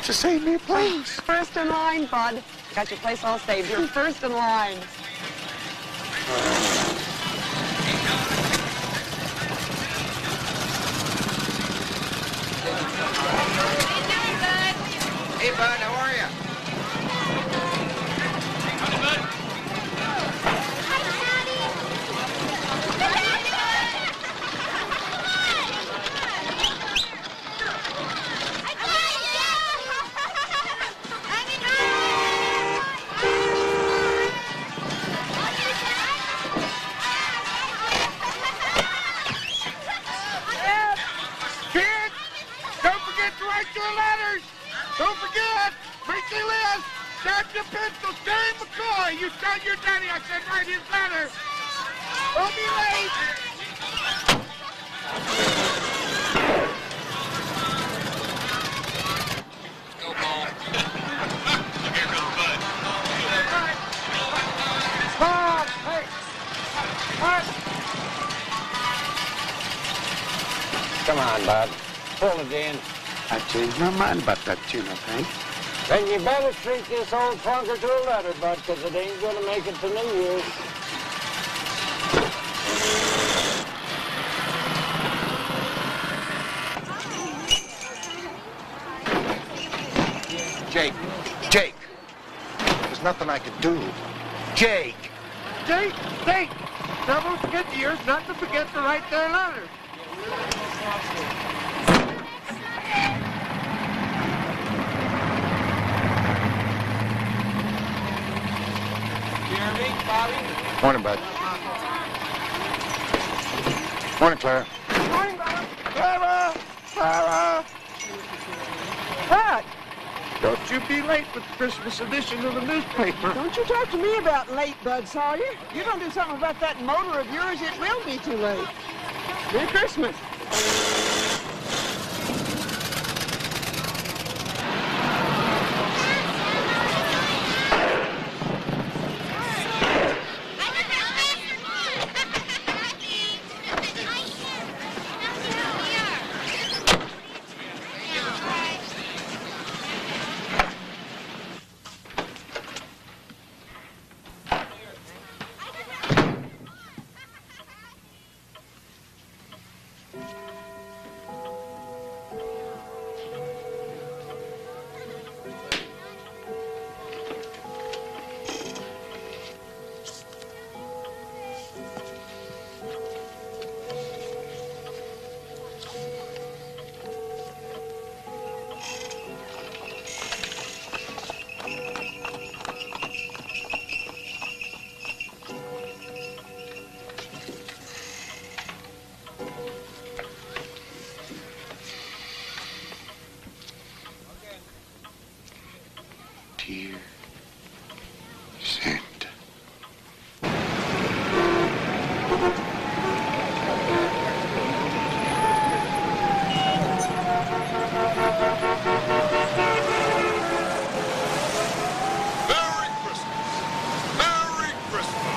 to save me a place. First in line, bud. Got your place all saved. You're first in line. Hey, bud, how are you? Howdy, bud. Kids, don't forget to write your letters. Don't forget, make your list. Grab your pencil. Dave McCoy, you tell your daddy I said write his letter. Don't be late. Go, Paul. Here goes Bud. Bob, hey. What? Come on, Bud. Pull it in. I changed my mind about that tune, I think. Then you better treat this old clunker to a letter, Bud, because it ain't going to make it to New Year's. Jake. There's nothing I can do. Jake. Jake. Now don't forget the years not to forget to write their letters. Jeremy, Bobby. Morning, Bud. Morning, Clara. Morning, Bob. Clara! What? Don't you be late with the Christmas edition of the newspaper. Don't you talk to me about late, Bud Sawyer. You don't do something about that motor of yours, it will be too late. Merry Christmas. Dear Santa. Merry Christmas. Merry Christmas.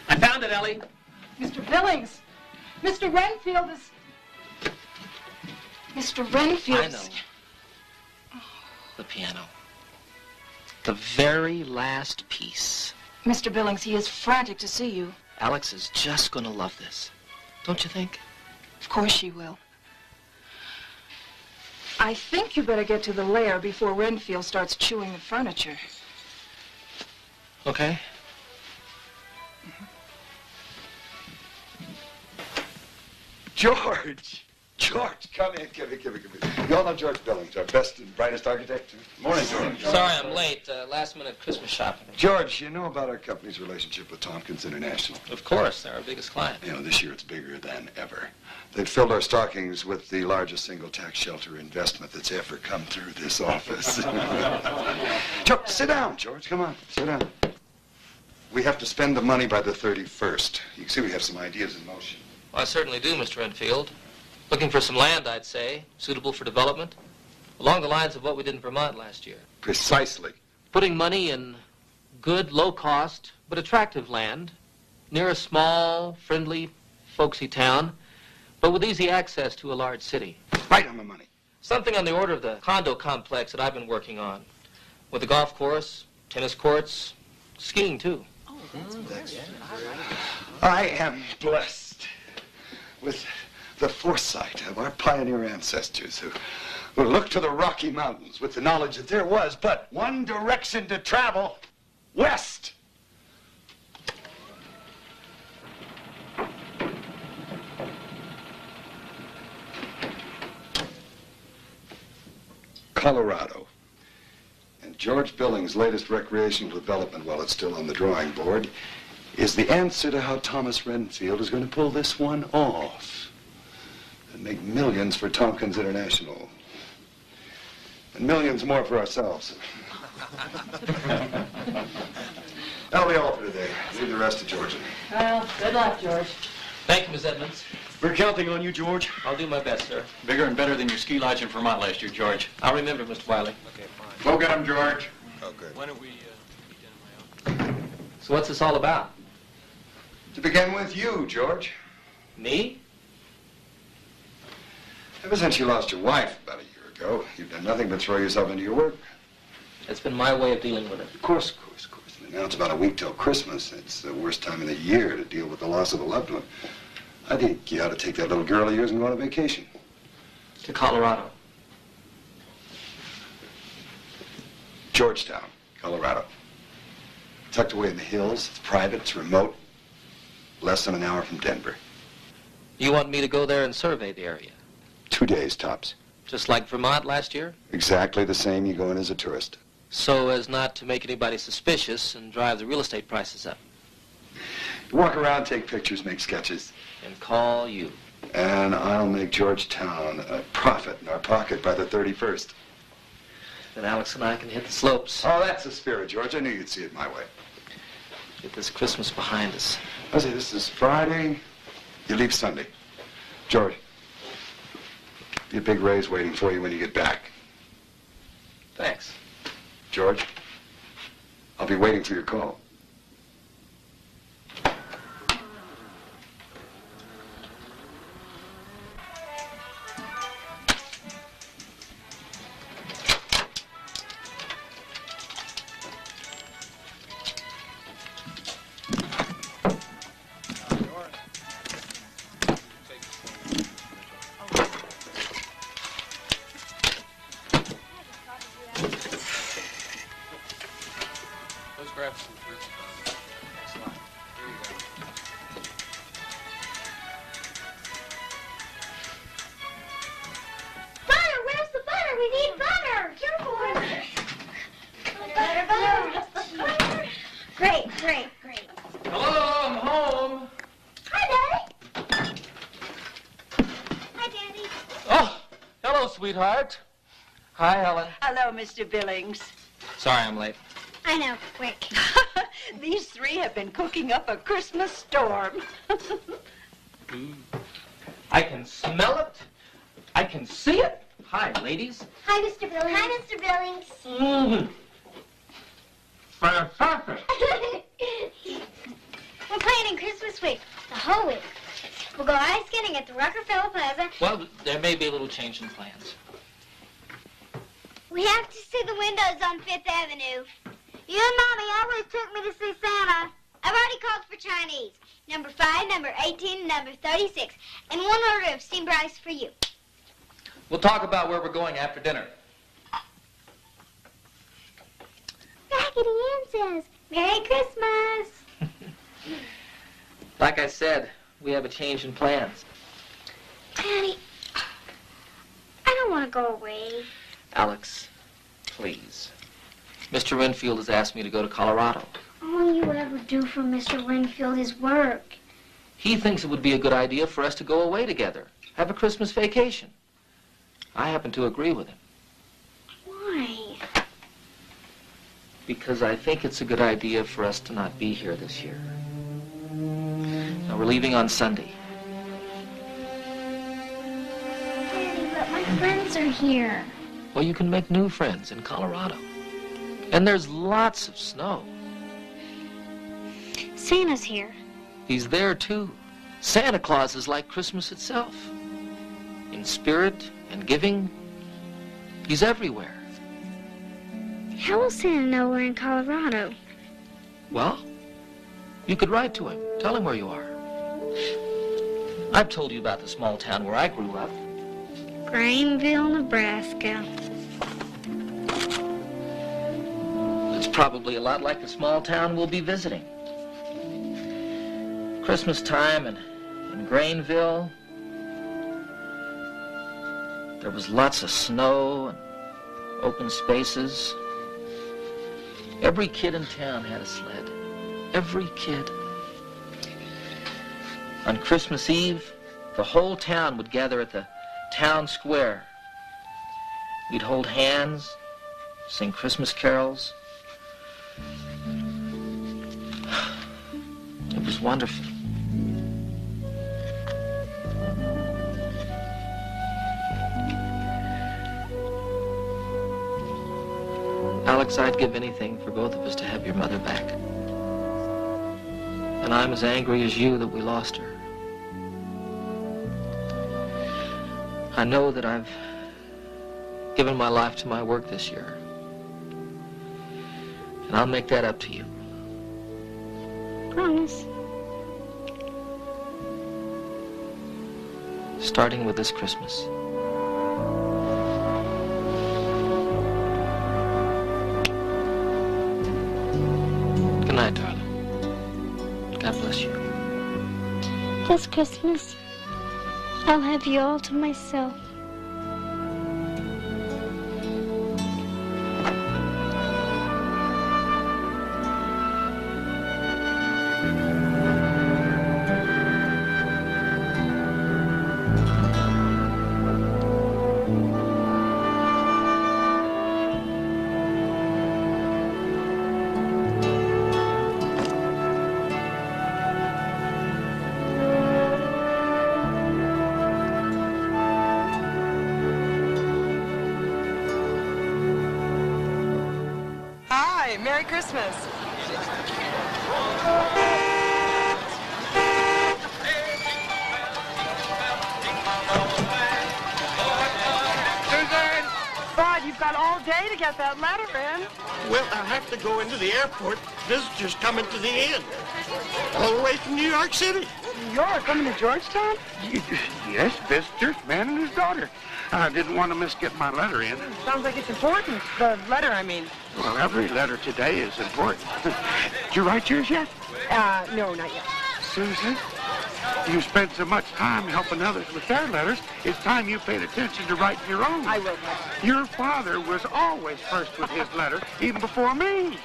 I found it, Ellie. Mr. Billings, Mr. Renfield is... Mr. Renfield... I know. The piano. The very last piece. Mr. Billings, he is frantic to see you. Alex is just going to love this. Don't you think? Of course she will. I think you better get to the lair before Renfield starts chewing the furniture. Okay. George, come in. You all know George Billings, our best and brightest architect. Morning, George. Sorry I'm late. Last-minute Christmas shopping. George, you know about our company's relationship with Tompkins International? Of course, they're our biggest client. You know, this year it's bigger than ever. They've filled our stockings with the largest single tax shelter investment that's ever come through this office. George, sit down, George. Come on, sit down. We have to spend the money by the 31st. You can see we have some ideas in motion. Well, I certainly do, Mr. Renfield. Looking for some land, I'd say, suitable for development, along the lines of what we did in Vermont last year. Precisely. Putting money in good, low-cost, but attractive land near a small, friendly, folksy town, but with easy access to a large city. Right on the money. Something on the order of the condo complex that I've been working on, with a golf course, tennis courts, skiing, too. I am blessed with the foresight of our pioneer ancestors who looked to the Rocky Mountains with the knowledge that there was but one direction to travel, west. Colorado. And George Billings' latest recreational development, while it's still on the drawing board, is the answer to how Thomas Renfield is going to pull this one off and make millions for Tompkins International and millions more for ourselves. That'll be all for today. Leave the rest to George. Well, good luck, George. Thank you, Miss Edmonds. We're counting on you, George. I'll do my best, sir. Bigger and better than your ski lodge in Vermont last year, George. I'll remember, Mr. Wiley. Okay, fine. Go get him, George. Okay. Why don't we eat dinner, my So what's this all about? To begin with, you, George. Me? Ever since you lost your wife about a year ago, you've done nothing but throw yourself into your work. It's been my way of dealing with it. Of course. And now it's about a week till Christmas. It's the worst time of the year to deal with the loss of a loved one. I think you ought to take that little girl of yours and go on a vacation. To Colorado. Georgetown, Colorado. Tucked away in the hills. It's private, it's remote. Less than an hour from Denver. You want me to go there and survey the area? 2 days, tops. Just like Vermont last year? Exactly the same. You go in as a tourist. So as not to make anybody suspicious and drive the real estate prices up. Walk around, take pictures, make sketches. And call you. And I'll make Georgetown a profit in our pocket by the 31st. Then Alex and I can hit the slopes. Oh, that's the spirit, George. I knew you'd see it my way. Get this Christmas behind us. I say, this is Friday. You leave Sunday. George, be a big raise waiting for you when you get back. Thanks. George, I'll be waiting for your call. Grab some fruit. Thanks a lot. Here you go. Butter! Where's the butter? We need butter! Careful! Butter. Great. Hello, I'm home. Hi, Daddy. Hi, Daddy. Oh, hello, sweetheart. Hi, Helen. Hello, Mr. Billings. Sorry I'm late. I know. Quick. These three have been cooking up a Christmas storm. I can smell it. I can see it. Hi, ladies. Hi, Mr. Billings. Hi, Mr. Billings. Mm-hmm. Fantastic. We're playing in Christmas week, the whole week. We'll go ice skating at the Rockefeller Plaza. Well, there may be a little change in plans. We have to see the windows on 5th Avenue. You and Mommy always took me to see Santa. I've already called for Chinese. Number 5, number 18, and number 36. And one order of steamed rice for you. We'll talk about where we're going after dinner. Raggedy Ann says, Merry Christmas. Like I said, we have a change in plans. Daddy, I don't want to go away. Alex, please. Mr. Renfield has asked me to go to Colorado. All you ever do for Mr. Renfield is work. He thinks it would be a good idea for us to go away together, have a Christmas vacation. I happen to agree with him. Why? Because I think it's a good idea for us to not be here this year. Now, we're leaving on Sunday. are here. Well, you can make new friends in Colorado. And there's lots of snow. Santa's here. He's there, too. Santa Claus is like Christmas itself. In spirit and giving, he's everywhere. How will Santa know we're in Colorado? Well, you could write to him. Tell him where you are. I've told you about the small town where I grew up. Greenville, Nebraska. It's probably a lot like the small town we'll be visiting. Christmas time in Greenville, there was lots of snow and open spaces. Every kid in town had a sled. Every kid. On Christmas Eve, the whole town would gather at the town square. We'd hold hands, sing Christmas carols. It was wonderful. Alex, I'd give anything for both of us to have your mother back. And I'm as angry as you that we lost her. I know that I've given my life to my work this year. And I'll make that up to you. Promise. Starting with this Christmas. Good night, darling. God bless you. This Christmas, I'll have you all to myself. Merry Christmas. Suzanne! Bud, you've got all day to get that letter in. Well, I'll have to go into the airport. Visitors coming to the inn. All the way from New York City. New York, coming to Georgetown? Yes, visitors, man and his daughter. I didn't want to miss getting my letter in. Sounds like it's important. The letter, I mean. Well, every letter today is important. Did you write yours yet? No, not yet. Susan, you spent so much time helping others with their letters, it's time you paid attention to writing your own. I will. Your father was always first with his letter, even before me.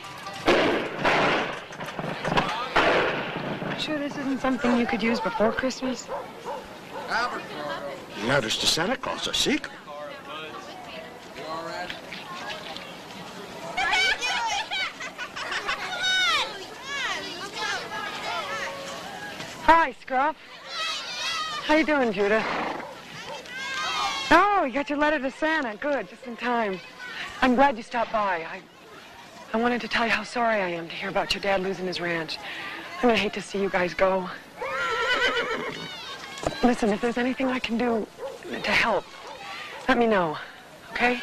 Sure this isn't something you could use before Christmas? Letters to Santa Claus are secret. Hi, Scruff. How you doing, Judah? Oh, you got your letter to Santa. Good, just in time. I'm glad you stopped by. I wanted to tell you how sorry I am to hear about your dad losing his ranch. I'm gonna hate to see you guys go. Listen, if there's anything I can do to help, let me know, okay?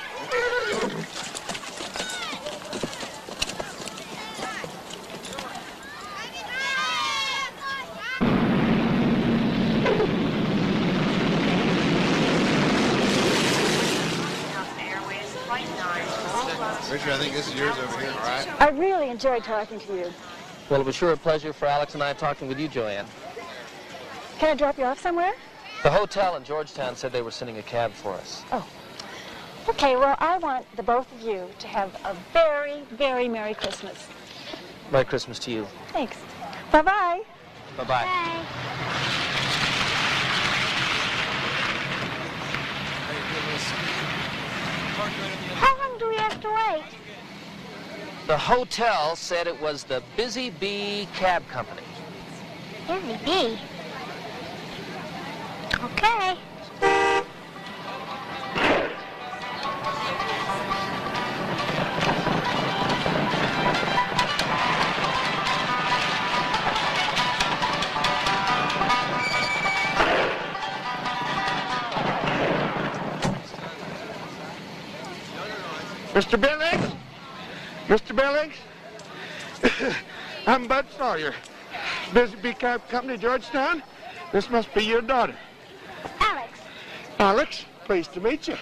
Richard, I think this is yours over here, all right? I really enjoyed talking to you. Well, it was sure a pleasure for Alex and I talking with you, Joanne. Can I drop you off somewhere? The hotel in Georgetown said they were sending a cab for us. Oh. Okay, well, I want the both of you to have a very, very Merry Christmas. Merry Christmas to you. Thanks. Bye-bye. Bye-bye. Bye. How long do we have to wait? The hotel said it was the Busy Bee Cab Company. Busy Bee. Okay. Mr. Billings? Mr. Billings? I'm Bud Sawyer. Busy Bee Company, Georgetown. This must be your daughter. Alex. Alex, pleased to meet you.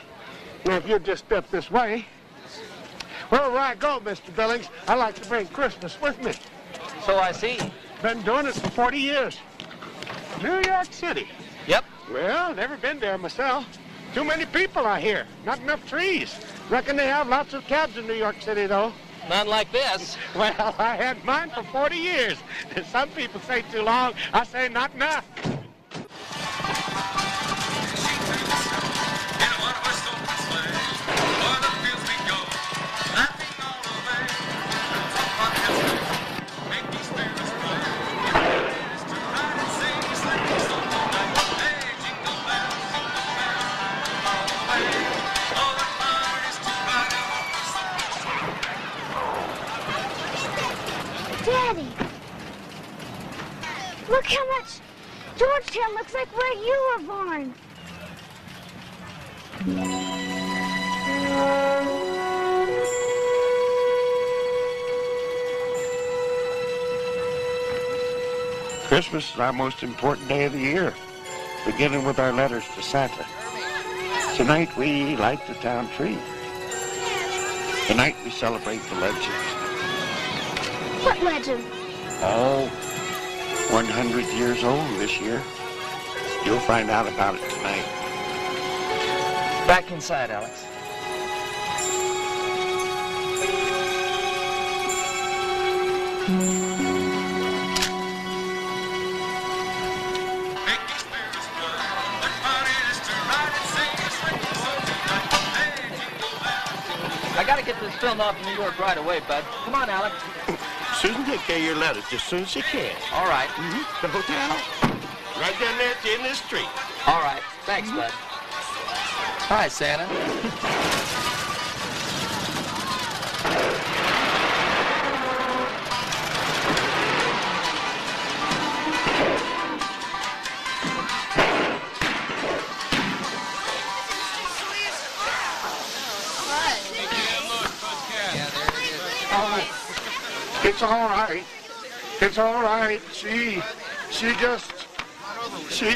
Now, if you'll just step this way. Wherever I go, Mr. Billings, I like to bring Christmas with me. So I see. Been doing it for 40 years. New York City. Yep. Well, never been there myself. Too many people, I hear. Not enough trees. Reckon they have lots of cabs in New York City, though. None like this. Well, I had mine for 40 years. Some people say too long. I say not enough. Daddy, look how much Georgetown looks like where you were born. Christmas is our most important day of the year, beginning with our letters to Santa. Tonight we light the town tree. Tonight we celebrate the legends. What legend? Oh, 100 years old this year. You'll find out about it tonight. Back inside, Alex. I gotta get this film off in New York right away, Bud. Come on, Alex. Susan, take care of your letters just as soon as she can. All right. The hotel? Right down there at the end of the street. All right. Thanks, Bud. Hi, Santa. It's all right. It's all right. She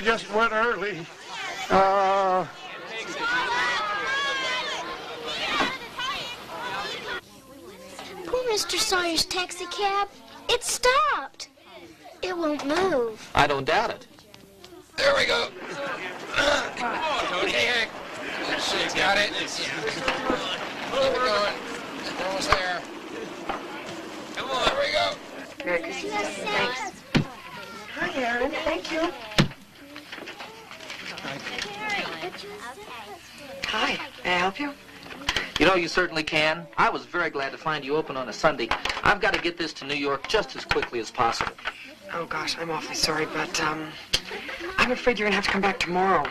just went early. Oh, poor Mr. Sawyer's taxi cab. It stopped. It won't move. I don't doubt it. There we go. Okay, she's got it. Where we going? Almost there. Come on, there we go. Merry Christmas. Thanks. Hi, Aaron. Thank you. Hi. May I help you? You know, you certainly can. I was very glad to find you open on a Sunday. I've got to get this to New York just as quickly as possible. Oh, gosh, I'm awfully sorry, but, I'm afraid you're going to have to come back tomorrow.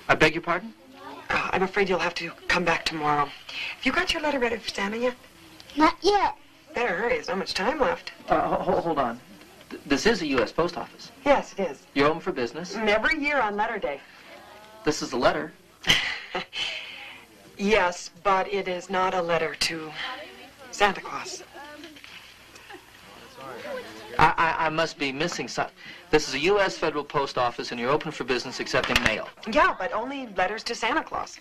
I beg your pardon? I'm afraid you'll have to come back tomorrow. Have you got your letter ready for Santa yet? Not yet. Better hurry. There's not much time left. Hold on. This is a U.S. post office. Yes, it is. You're open for business? Every year on letter day. This is a letter. Yes, but it is not a letter to Santa Claus. I must be missing something. This is a U.S. federal post office, and you're open for business accepting mail. Yeah, but only letters to Santa Claus.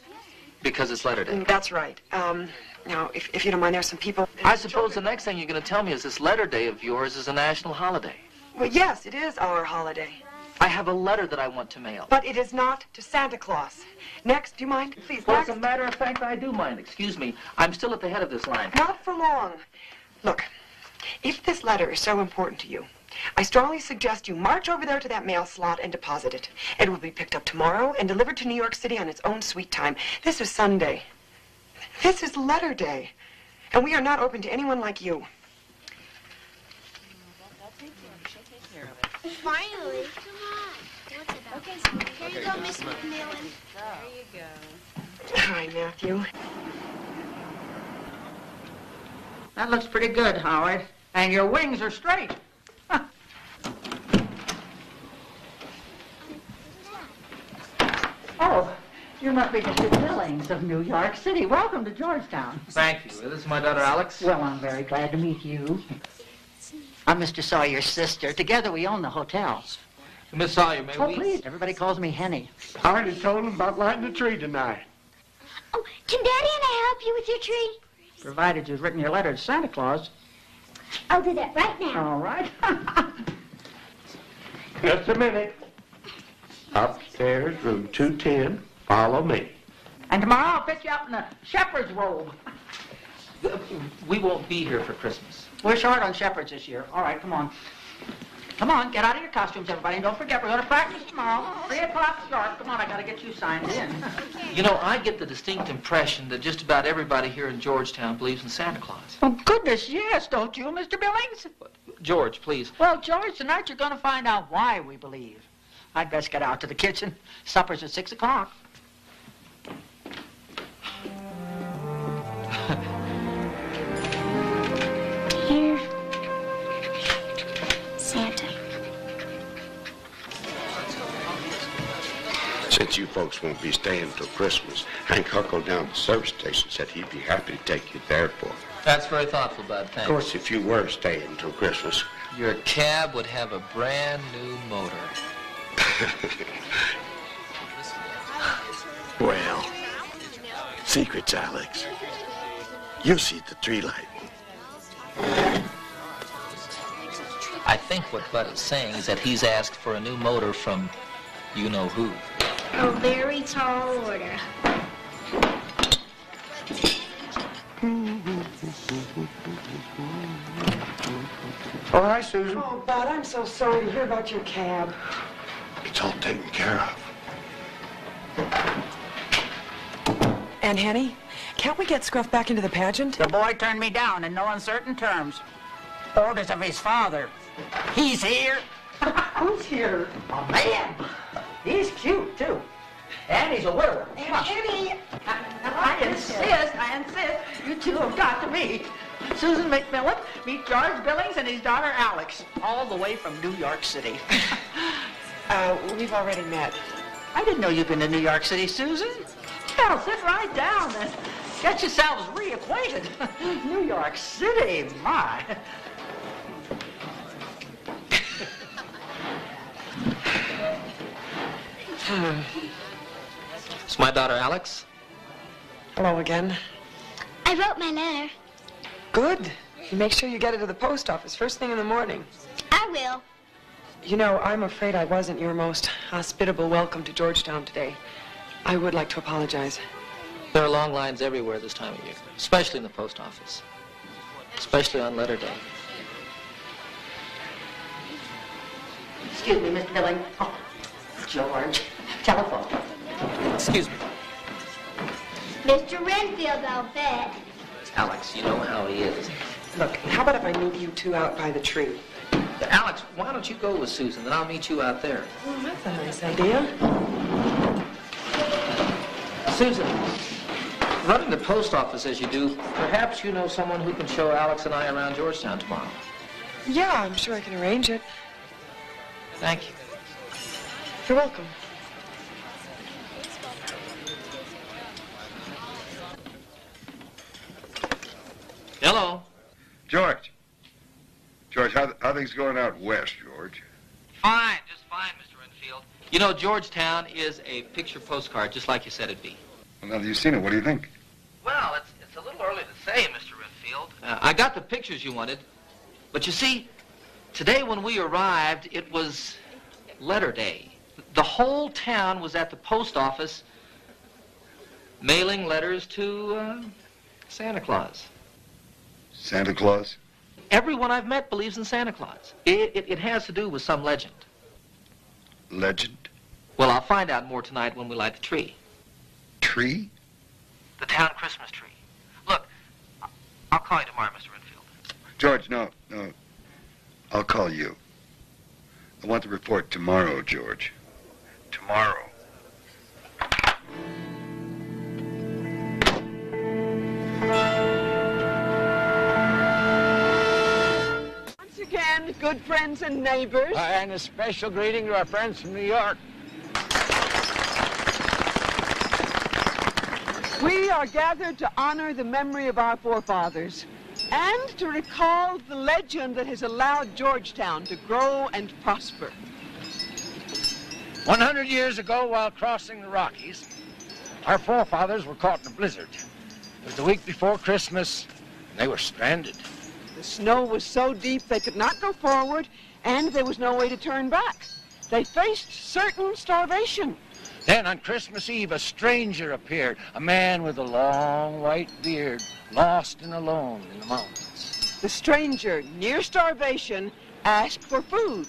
Because it's letter day. That's right. Now, if you don't mind, there's some people... I suppose the next thing you're going to tell me is this letter day of yours is a national holiday. Well, yes, it is our holiday. I have a letter that I want to mail. But it is not to Santa Claus. Next, do you mind? Please, Well, next. as a matter of fact, I do mind. Excuse me. I'm still at the head of this line. Not for long. Look, if this letter is so important to you, I strongly suggest you march over there to that mail slot and deposit it. It will be picked up tomorrow and delivered to New York City on its own sweet time. This is Sunday. This is letter day. And we are not open to anyone like you. Finally. Come on. What's it about? Okay, so here you go, Miss McMillan. There you go. Hi, Matthew. That looks pretty good, Howard. And your wings are straight. Oh, you're You must be Mr. Billings of New York City. Welcome to Georgetown. Thank you. This is my daughter, Alex. Well, I'm very glad to meet you. I'm Mr. Sawyer's sister. Together we own the hotel. Miss Sawyer, may we? Oh, please. Everybody calls me Henny. I already told him about lighting the tree tonight. Oh, can Daddy and I help you with your tree? Provided you've written your letter to Santa Claus. I'll do that right now. All right. Just a minute. Upstairs, room 210. Follow me. And tomorrow I'll fit you up in a shepherd's robe. We won't be here for Christmas. We're short on shepherds this year. All right, come on. Come on, get out of your costumes, everybody. And don't forget, we're going to practice tomorrow. 3 o'clock sharp. Come on, I got to get you signed in. You know, I get the distinct impression that just about everybody here in Georgetown believes in Santa Claus. Oh, goodness, yes, don't you, Mr. Billings? George, please. Well, George, tonight you're going to find out why we believe. I'd best get out to the kitchen. Supper's at 6 o'clock. Here. Santa. Since you folks won't be staying till Christmas, Hank huckled down to the service station, said he'd be happy to take you to the airport. That's very thoughtful, Bud. Thanks. Of course, if you were staying till Christmas. Your cab would have a brand new motor. Well, secrets, Alex. You see the tree light. I think what Bud is saying is that he's asked for a new motor from you-know-who. A very tall order. All right, Susan. Oh, Bud, I'm so sorry to hear about your cab. It's all taken care of. And Henny, can't we get Scruff back into the pageant? The boy turned me down in no uncertain terms. Orders of his father. He's here. Who's here? A man. He's cute, too. And he's a widower. Henny! I insist. You two have got to meet. Susan McMillan, meet George Billings and his daughter Alex, all the way from New York City. We've already met. I didn't know you'd been to New York City, Susan. Well, sit right down and get yourselves reacquainted. New York City, my. It's my daughter, Alex. Hello again. I wrote my letter. Good. Make sure you get it to the post office first thing in the morning. I will. You know, I'm afraid I wasn't your most hospitable welcome to Georgetown today. I would like to apologize. There are long lines everywhere this time of year, especially in the post office, especially on letter day. Excuse me, Mr. Billings. Oh, George. Telephone. Excuse me. Mr. Renfield, I'll bet. Alex, you know how he is. Look, how about if I meet you two out by the tree? Alex, why don't you go with Susan, then I'll meet you out there. Oh, that's a nice idea. Susan, running the post office as you do, perhaps you know someone who can show Alex and I around Georgetown tomorrow. Yeah, I'm sure I can arrange it. Thank you. You're welcome. Hello. George, how things going out west, George? Fine, just fine, Mr. Renfield. You know, Georgetown is a picture postcard, just like you said it'd be. Well, now that you've seen it, what do you think? Well, it's a little early to say, Mr. Renfield. I got the pictures you wanted, but you see, today when we arrived, it was letter day. The whole town was at the post office mailing letters to Santa Claus. Santa Claus? Everyone I've met believes in Santa Claus. It has to do with some legend. Legend? Well, I'll find out more tonight when we light the tree. Tree? The town Christmas tree. Look, I'll call you tomorrow, Mr. Renfield. George, no. I'll call you. I want the report tomorrow, George. Tomorrow. Once again, good friends and neighbors. And a special greeting to our friends from New York. We are gathered to honor the memory of our forefathers and to recall the legend that has allowed Georgetown to grow and prosper. 100 years ago, while crossing the Rockies, our forefathers were caught in a blizzard. It was the week before Christmas, and they were stranded. The snow was so deep they could not go forward, and there was no way to turn back. They faced certain starvation. Then on Christmas Eve, a stranger appeared, a man with a long white beard, lost and alone in the mountains. The stranger, near starvation, asked for food.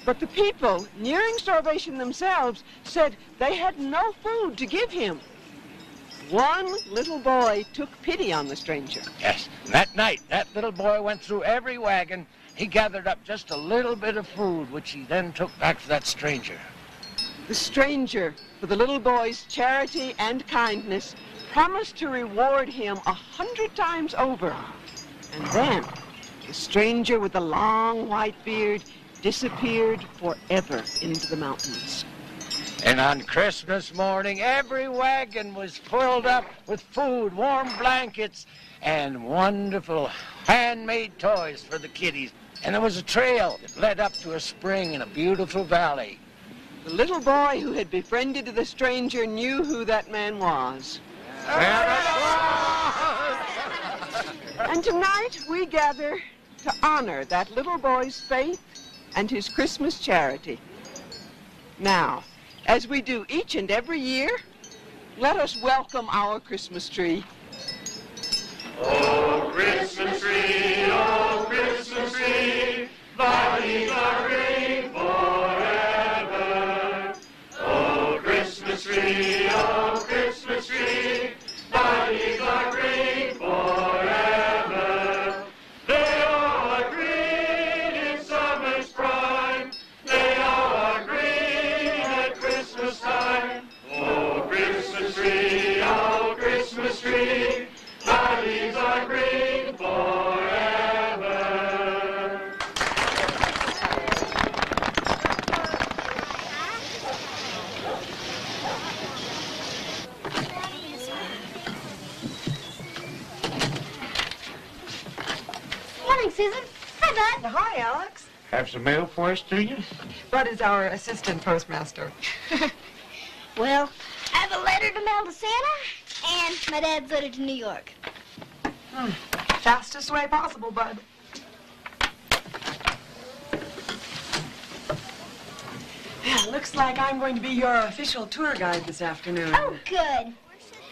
But the people, nearing starvation themselves, said they had no food to give him. One little boy took pity on the stranger. Yes, and that night, that little boy went through every wagon. He gathered up just a little bit of food, which he then took back to that stranger. The stranger, for the little boy's charity and kindness, promised to reward him 100 times over. And then, the stranger with the long white beard disappeared forever into the mountains. And on Christmas morning, every wagon was filled up with food, warm blankets, and wonderful handmade toys for the kiddies. And there was a trail that led up to a spring in a beautiful valley. The little boy who had befriended the stranger knew who that man was. And tonight we gather to honor that little boy's faith and his Christmas charity. Now, as we do each and every year, let us welcome our Christmas tree. Oh, Christmas tree, thy leaves are green forever. Oh, Christmas tree, thy leaves are green forever. They all are green in summer's prime. They all are green at Christmas time. Oh, Christmas tree, thy leaves are green forever. Morning, Susan. Hi, Bud. Hi, Alex. Have some mail for us, do you? Bud is our assistant postmaster. Well, I have a letter to mail to Santa and my dad's letter to New York. Fastest way possible, Bud. Yeah, looks like I'm going to be your official tour guide this afternoon. Oh, good.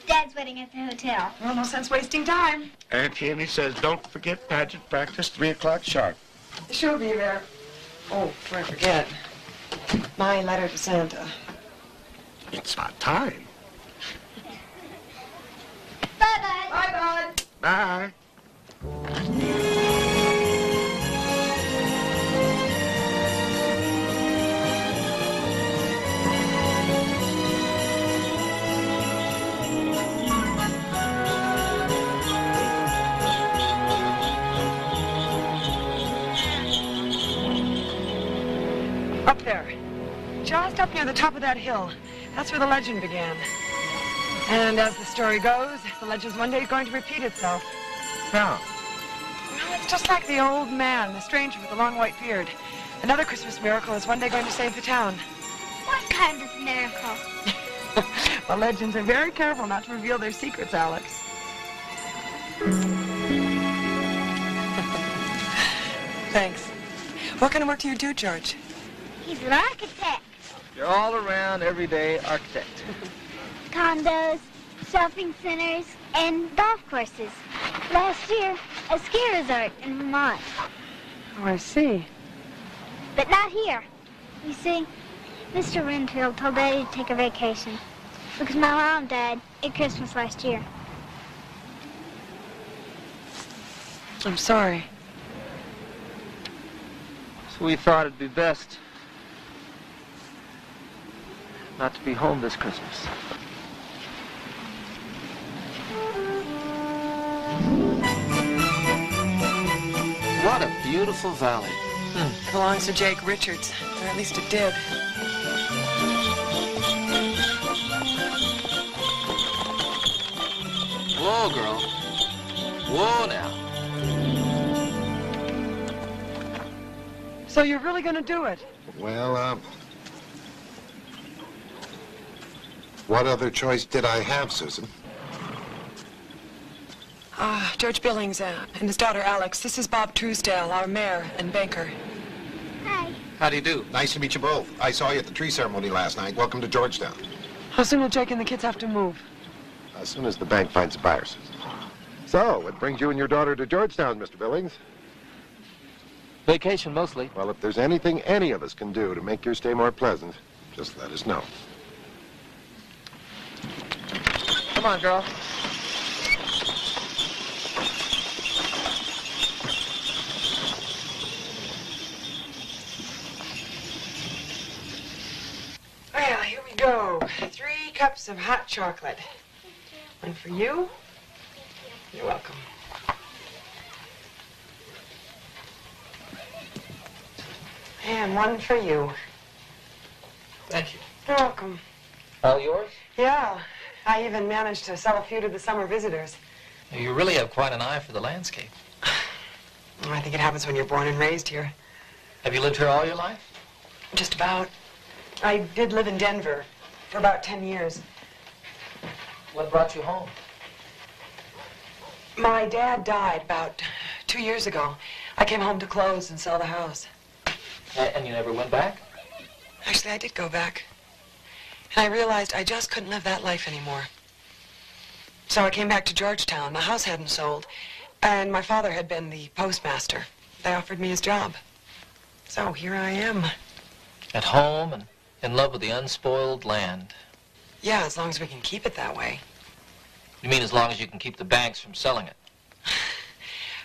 Dad's waiting at the hotel. Well, no sense wasting time. Auntie Annie says don't forget pageant practice, 3 o'clock sharp. She'll be there. Oh, before I forget, my letter to Santa. It's not time. Bye, Bud. Bye, Bud. Bye. Up there. Just up near the top of that hill. That's where the legend began. And as the story goes, the legend's one day going to repeat itself. Now, Well, it's just like the old man, the stranger with the long white beard. Another Christmas miracle is one day going to save the town. What kind of miracle? Well, legends are very careful not to reveal their secrets, Alex. Thanks. What kind of work do you do, George? He's an architect. You're all around everyday architect. Condos, shopping centers, and golf courses. Last year, a ski resort in Vermont. Oh, I see. But not here. You see, Mr. Renfield told Daddy to take a vacation because my mom died at Christmas last year. I'm sorry. So we thought it'd be best not to be home this Christmas. What a beautiful valley. Belongs to Jake Richards, or at least it did. Whoa, girl. Whoa, now. So you're really going to do it? Well, what other choice did I have, Susan? George Billings and his daughter Alex. This is Bob Truesdale, our mayor and banker. Hi. How do you do? Nice to meet you both. I saw you at the tree ceremony last night. Welcome to Georgetown. How soon will Jake and the kids have to move? As soon as the bank finds a buyer, Susan. So, what brings you and your daughter to Georgetown, Mr. Billings? Vacation, mostly. Well, if there's anything any of us can do to make your stay more pleasant, just let us know. Come on, girl. Well, here we go. 3 cups of hot chocolate. One for you. You're welcome. And one for you. Thank you. You're welcome. All yours? Yeah, I even managed to sell a few to the summer visitors. You really have quite an eye for the landscape. Well, I think it happens when you're born and raised here. Have you lived here all your life? Just about. I did live in Denver for about 10 years. What brought you home? My dad died about 2 years ago. I came home to close and sell the house. And you never went back? Actually, I did go back. And I realized I just couldn't live that life anymore. So I came back to Georgetown. The house hadn't sold, and my father had been the postmaster. They offered me his job. So here I am. At home and in love with the unspoiled land. Yeah, as long as we can keep it that way. You mean as long as you can keep the banks from selling it?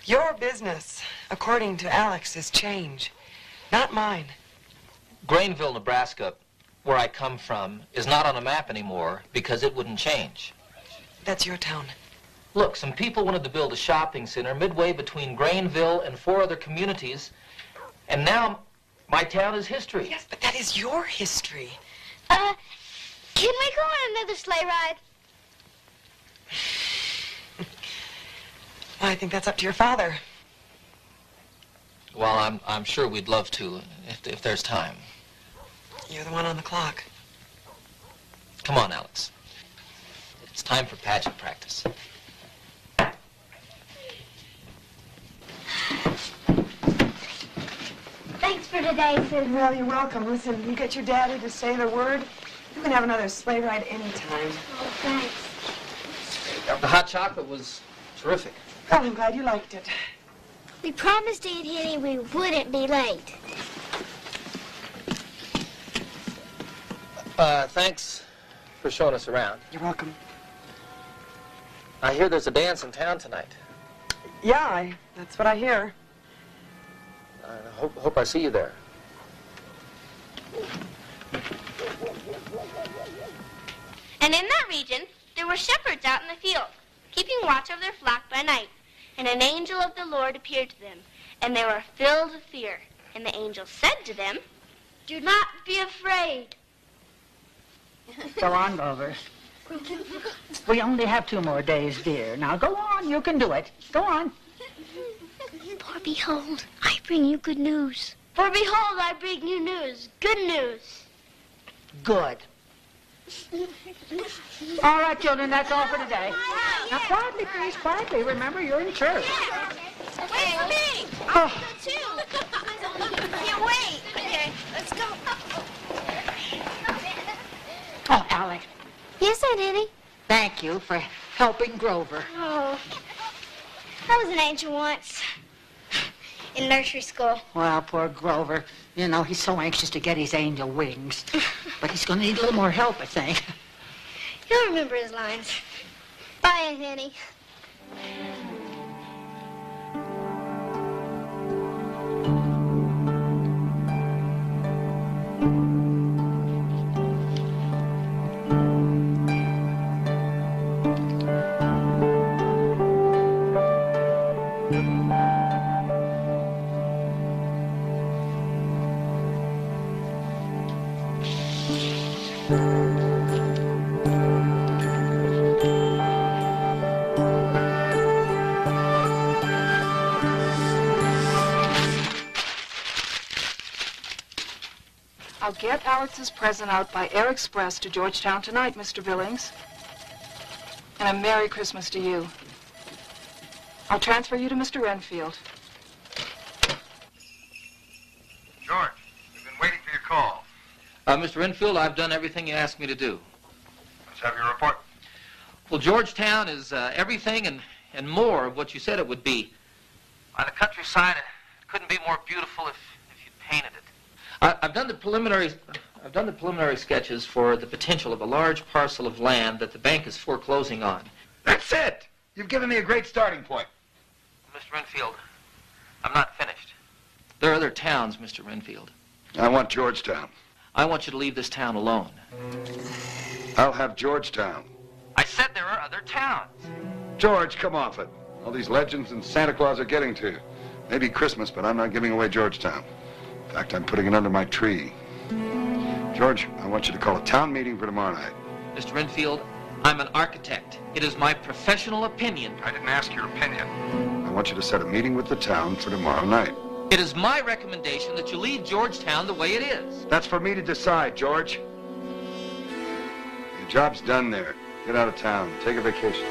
Your business, according to Alex, is change, not mine. Grainville, Nebraska, where I come from, is not on a map anymore because it wouldn't change. That's your town. Look, some people wanted to build a shopping center midway between Grainville and 4 other communities, and now my town is history. Yes, but that is your history. Can we go on another sleigh ride? Well, I think that's up to your father. Well, I'm sure we'd love to, if there's time. You're the one on the clock. Come on, Alex. It's time for pageant practice. Thanks for today, Susan. Well, you're welcome. Listen, you get your daddy to say the word, you can have another sleigh ride anytime. Oh, thanks. The hot chocolate was terrific. Well, I'm glad you liked it. We promised Aunt Henny we wouldn't be late. Thanks for showing us around. You're welcome. I hear there's a dance in town tonight. Yeah, that's what I hear. I hope I see you there. And in that region, there were shepherds out in the field, keeping watch over their flock by night. And an angel of the Lord appeared to them, and they were filled with fear. And the angel said to them, "Do not be afraid." Go on, Grover. We only have 2 more days, dear. Now go on, you can do it. Go on. For behold, I bring you good news. For behold, I bring you news. Good news. Good. All right, children, that's all for today. Now, quietly, please, quietly. Remember, you're in church. Wait for me. I'll go too. Yeah, wait. Okay, let's go. Oh, Alec, Yes, Aunt Henny. thank you for helping Grover. Oh, I was an angel once in nursery school. Well, poor Grover. You know, he's so anxious to get his angel wings. But he's going to need a little more help, I think. He'll remember his lines. Bye, Aunt Henny. I'll get Alex's present out by air express to Georgetown tonight, Mr. Billings. And a Merry Christmas to you. I'll transfer you to Mr. Renfield. George, we've been waiting for your call. Mr. Renfield, I've done everything you asked me to do. Let's have your report. Well, Georgetown is everything and more of what you said it would be. On the countryside, it couldn't be more beautiful if you painted it. I've done the preliminary sketches for the potential of a large parcel of land that the bank is foreclosing on. That's it. You've given me a great starting point. Mr. Renfield, I'm not finished. There are other towns, Mr. Renfield. I want Georgetown. I want you to leave this town alone. I'll have Georgetown. I said there are other towns. George, come off it. All these legends and Santa Claus are getting to you. Maybe Christmas, but I'm not giving away Georgetown. In fact, I'm putting it under my tree. George, I want you to call a town meeting for tomorrow night. Mr. Renfield, I'm an architect. It is my professional opinion. I didn't ask your opinion. I want you to set a meeting with the town for tomorrow night. It is my recommendation that you leave Georgetown the way it is. That's for me to decide, George. Your job's done there. Get out of town. Take a vacation.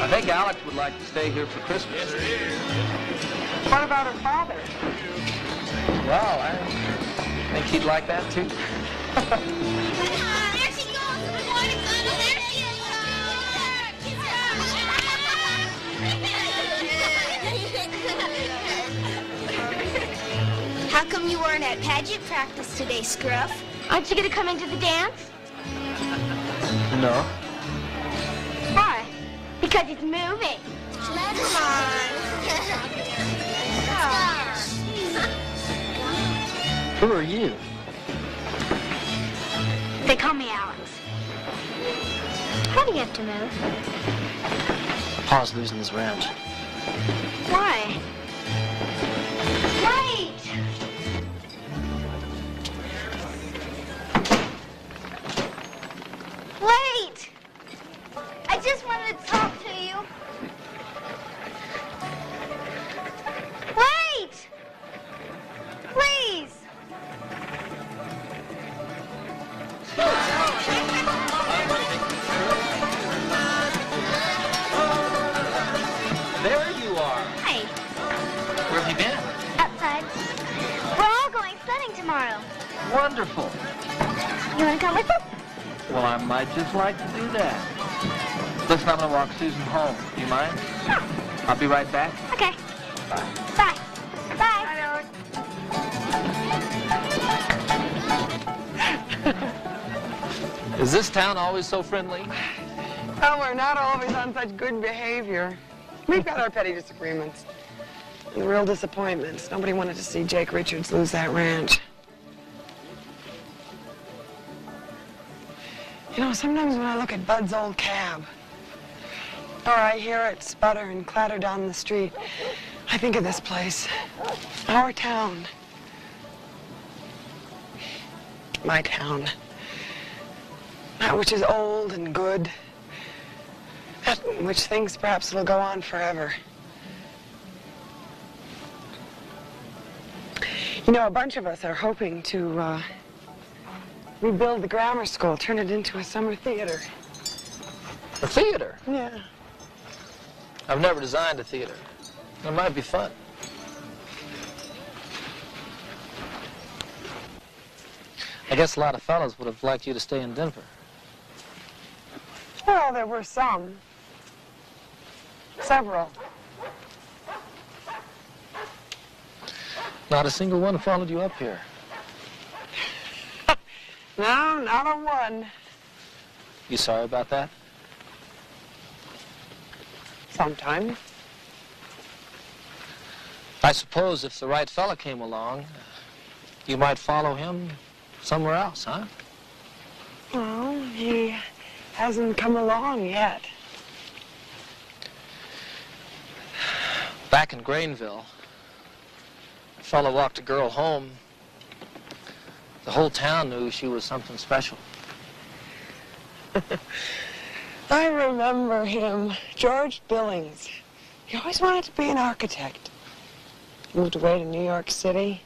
I think Alex would like to stay here for Christmas. What about her father? Well, I think he'd like that too. There she goes. Good morning, Mama. There she is. How come you weren't at pageant practice today, Scruff? Aren't you going to come into the dance? No. Why? Because it's moving. Come on. Who are you? They call me Alex. How do you have to move? Pa's losing his ranch. Why? Wait! Wait! I just wanted to talk to you. Wait! Please! There you are. Hi. Where have you been? Outside. We're all going sledding tomorrow. Wonderful. You want to come with us? Well, I might just like to do that. Listen, I'm going to walk Susan home. Do you mind? Sure. I'll be right back. Okay. Bye. Bye. Bye. Is this town always so friendly? Well, we're not always on such good behavior. We've got our petty disagreements and real disappointments. Nobody wanted to see Jake Richards lose that ranch. You know, sometimes when I look at Bud's old cab, or I hear it sputter and clatter down the street, I think of this place, our town, my town. That which is old and good. That which thinks perhaps it'll go on forever. You know, a bunch of us are hoping to rebuild the grammar school, turn it into a summer theater. A theater? Yeah. I've never designed a theater. It might be fun. I guess a lot of fellas would have liked you to stay in Denver. Well, there were some. Several. Not a single one followed you up here. No, not a one. You sorry about that? Sometimes. I suppose if the right fella came along, you might follow him somewhere else, huh? Well, he hasn't come along yet. Back in Grainville, a fella walked a girl home. The whole town knew she was something special. I remember him, George Billings. He always wanted to be an architect. Moved away to New York City.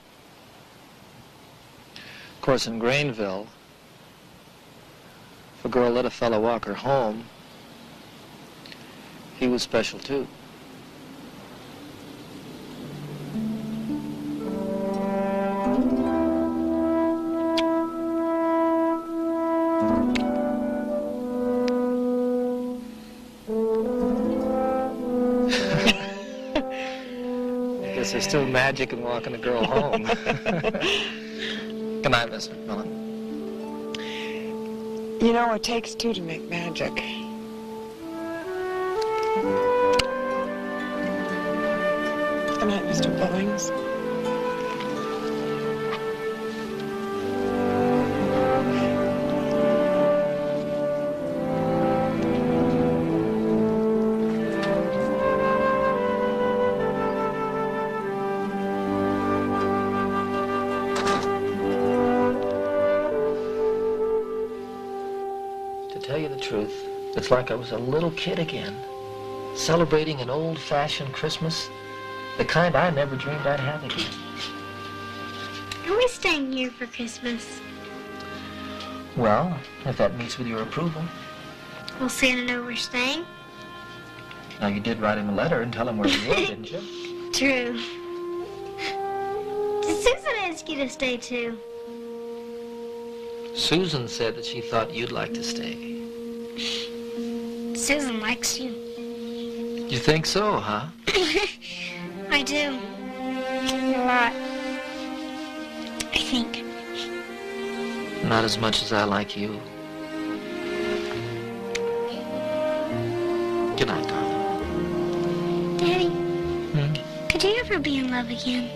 Of course, in Grainville, if a girl let a fella walk her home, he was special too. There's still magic in walking a girl home. Good night, Miss McMillan. You know, it takes two to make magic. Good night, Mr. Billings. It's like I was a little kid again, celebrating an old-fashioned Christmas, the kind I never dreamed I'd have again. Are we staying here for Christmas? Well, if that meets with your approval. Will Santa know we're staying? Now, you did write him a letter and tell him where you were, didn't you? True. Did Susan ask you to stay too? Susan said that she thought you'd like to stay. Susan likes you. You think so, huh? I do. A lot. I think. Not as much as I like you. Good night, darling. Daddy, could you ever be in love again?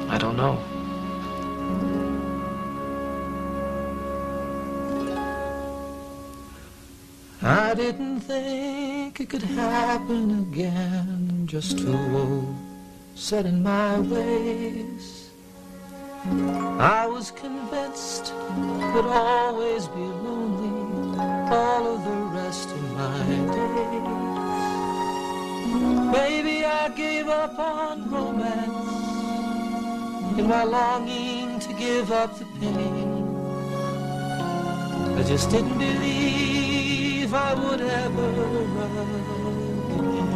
I don't know. I didn't think it could happen again, just too set in my ways. I was convinced I'd always be lonely all of the rest of my days. Maybe I gave up on romance in my longing to give up the pain. I just didn't believe I would ever love again.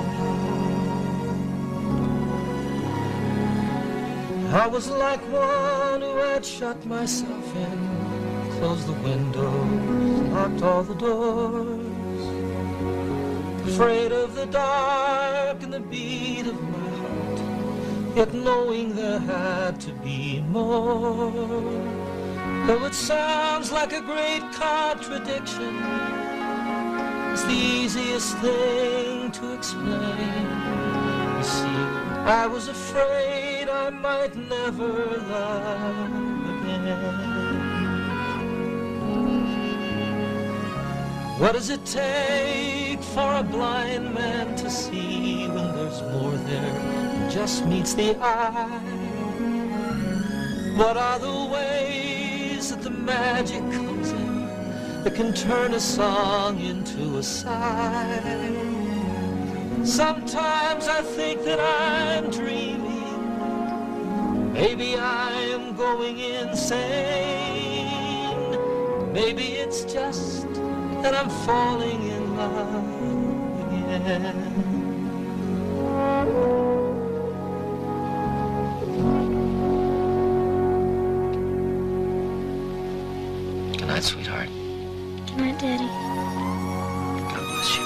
I was like one who had shut myself in, closed the windows, locked all the doors, afraid of the dark and the beat of my heart, yet knowing there had to be more. Though it sounds like a great contradiction, it's the easiest thing to explain. You see, I was afraid I might never love again. What does it take for a blind man to see when there's more there than just meets the eye. What are the ways that the magic comes in that can turn a song into a sigh? Sometimes I think that I'm dreaming. Maybe I am going insane. Maybe it's just that I'm falling in love again. Good night, sweetheart. Good night, Daddy. God bless you.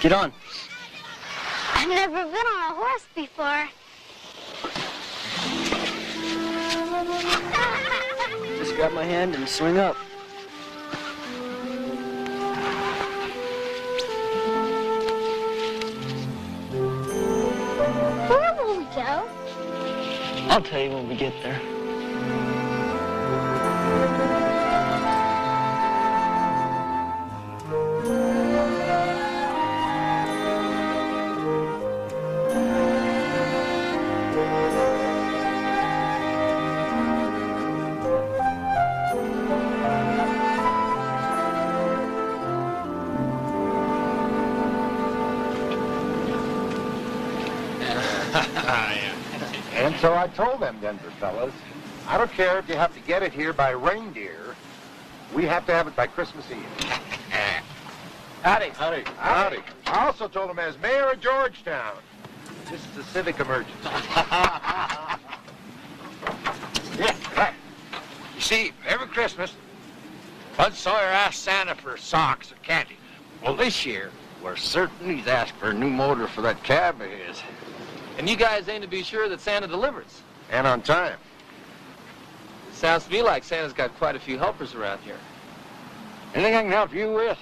Get on. I've never been on a horse before. Just grab my hand and swing up. Where will we go? I'll tell you when we get there. And so I told them Denver fellas, I don't care if you have to get it here by reindeer. We have to have it by Christmas Eve. Howdy. Howdy. Howdy. I also told them as mayor of Georgetown, this is a civic emergency. Yeah, right. You see, every Christmas, Bud Sawyer asks Santa for socks or candy. Well, this year, we're certain he's asked for a new motor for that cab of his. And you guys aim to be sure that Santa delivers. And on time. Sounds to me like Santa's got quite a few helpers around here. Anything I can help you with?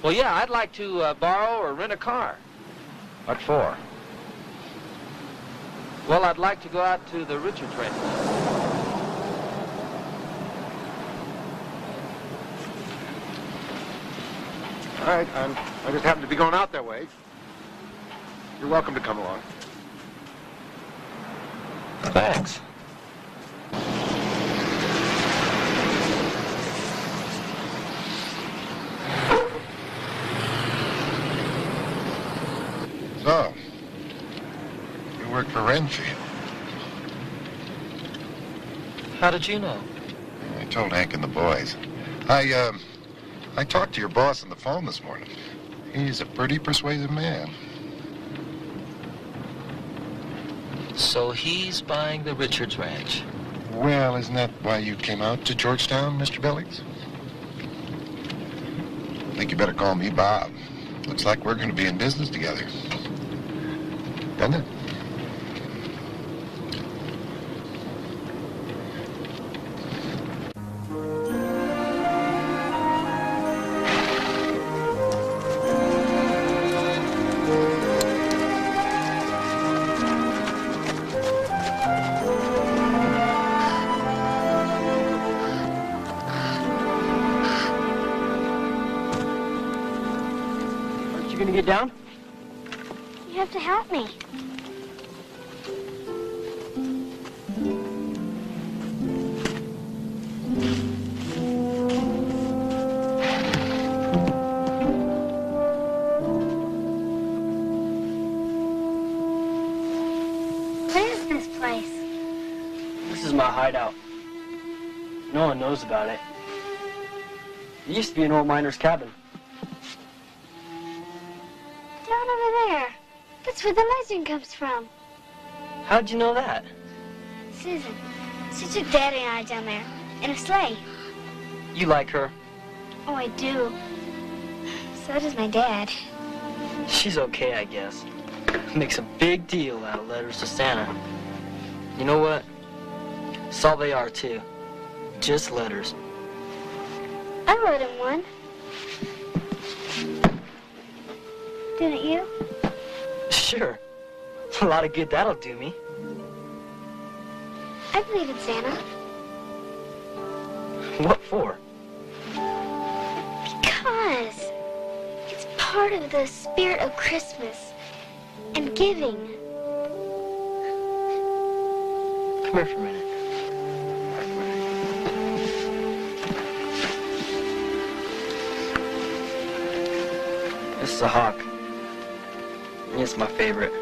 Well, yeah, I'd like to borrow or rent a car. What for? Well, I'd like to go out to the Richards ranch. All right, I just happen to be going out that way. You're welcome to come along. Thanks. So, you work for Renfield. How did you know? I told Hank and the boys. I talked to your boss on the phone this morning. He's a pretty persuasive man. So he's buying the Richards ranch. Well, isn't that why you came out to Georgetown, Mr. Billings? I think you better call me Bob. Looks like we're going to be in business together. Doesn't it? Get down? You have to help me. this place? This is my hideout. No one knows about it. It used to be an old miner's cabin. Down over there. That's where the legend comes from. How'd you know that? Susan. She took Daddy and I down there in a sleigh. You like her. Oh, I do. So does my dad. She's okay, I guess. Makes a big deal out of letters to Santa. You know what? That's all they are, too. Just letters. I wrote him one. Didn't you? Sure. A lot of good that'll do me. I believe in Santa. What for? Because it's part of the spirit of Christmas and giving. Come here for a minute. This is a hawk. It's my favorite.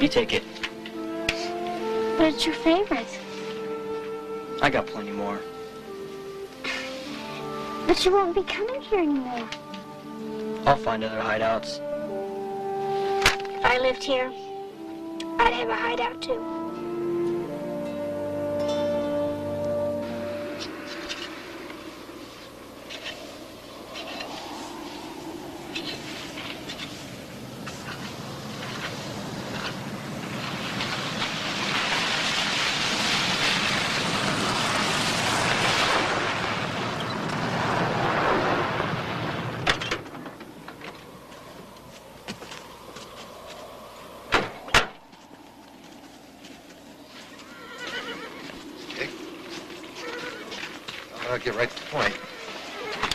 You take it. But it's your favorite. I got plenty more. But you won't be coming here anymore. I'll find other hideouts. If I lived here, I'd have a hideout too. I'll get right to the point.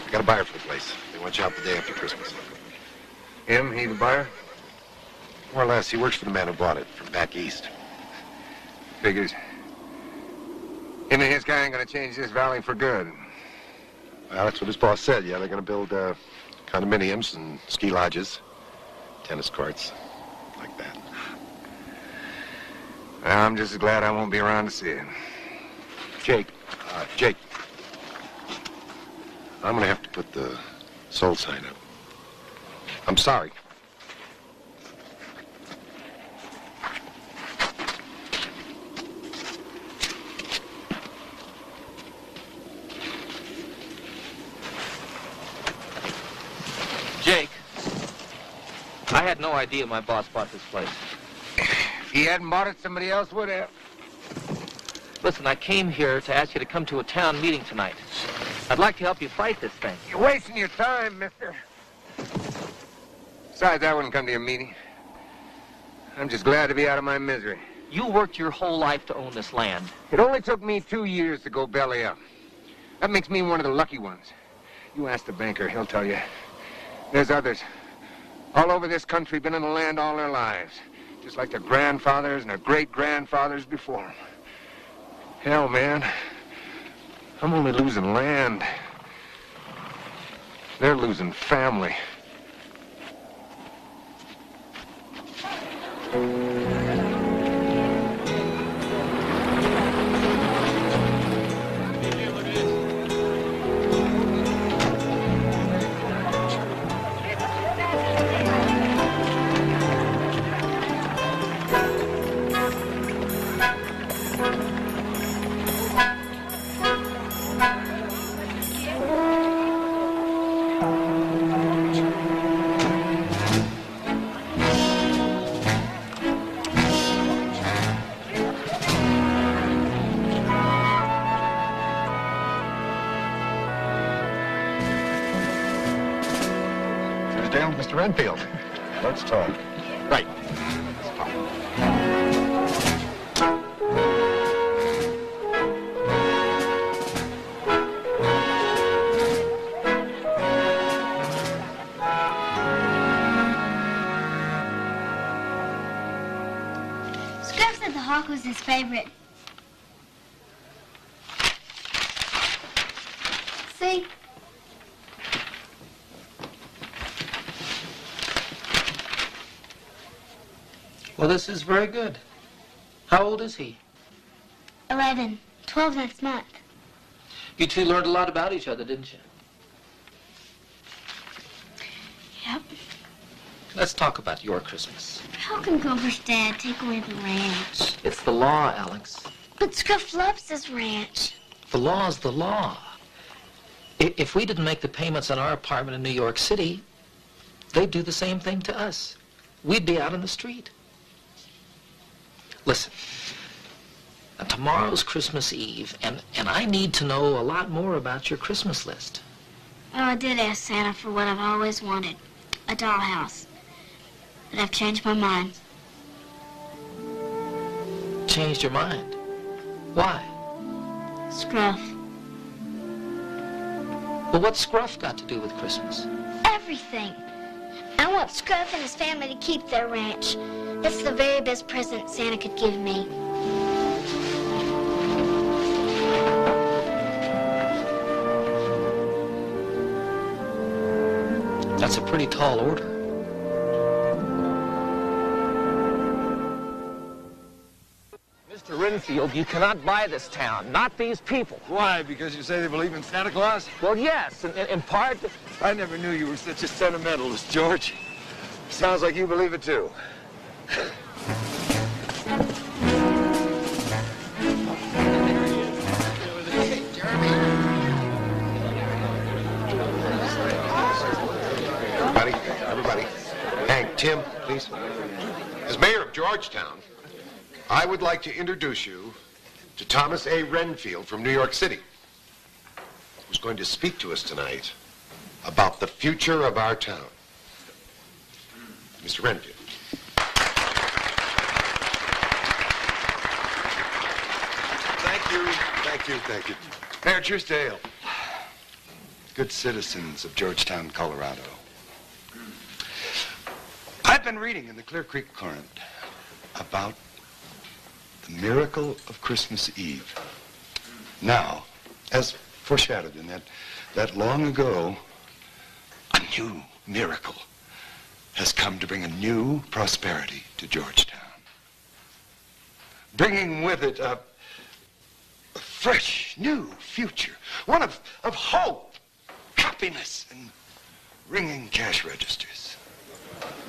I got a buyer for the place. They want you out the day after Christmas. Him? He the buyer? More or less. He works for the man who bought it from back east. Figures. Him and his guy ain't gonna change this valley for good. Well, that's what his boss said. Yeah, they're going to build condominiums and ski lodges, tennis courts, like that. Well, I'm just as glad I won't be around to see it. Jake. Jake. I'm going to have to put the sold sign up. I'm sorry. Jake, I had no idea my boss bought this place. If he hadn't bought it, somebody else would have. Listen, I came here to ask you to come to a town meeting tonight. I'd like to help you fight this thing. You're wasting your time, mister. Besides, I wouldn't come to your meeting. I'm just glad to be out of my misery. You worked your whole life to own this land. It only took me 2 years to go belly up. That makes me one of the lucky ones. You ask the banker, he'll tell you. There's others all over this country been in the land all their lives, just like their grandfathers and their great-grandfathers before them. Hell, man, I'm only losing land. They're losing family. Mr. Renfield, let's talk. Right. Let's talk. Scrap said the hawk was his favorite. See? Well, this is very good. How old is he? 11. 12 next month. You two learned a lot about each other, didn't you? Yep. Let's talk about your Christmas. How can Grover's dad take away the ranch? It's the law, Alex. But Scruff loves his ranch. The law's the law. If we didn't make the payments on our apartment in New York City, they'd do the same thing to us. We'd be out on the street. Listen, now tomorrow's Christmas Eve, and I need to know a lot more about your Christmas list. Oh, I did ask Santa for what I've always wanted, a dollhouse. But I've changed my mind. Changed your mind? Why? Scruff. Well, what's Scruff got to do with Christmas? Everything. I want Scruff and his family to keep their ranch. That's the very best present Santa could give me. That's a pretty tall order. Mr. Renfield, you cannot buy this town, not these people. Why? Because you say they believe in Santa Claus? Well, yes, in part. I never knew you were such a sentimentalist, George. Sounds like you believe it, too. Everybody. Hank, Tim, please. As mayor of Georgetown, I would like to introduce you to Thomas A. Renfield from New York City, who's going to speak to us tonight about the future of our town. Mr. Renfield. Thank you. Mayor Truesdale, good citizens of Georgetown, Colorado. I've been reading in the Clear Creek Current about the miracle of Christmas Eve. Now, as foreshadowed in that long ago, a new miracle has come to bring a new prosperity to Georgetown, bringing with it a fresh, new future, one of hope, happiness, and ringing cash registers.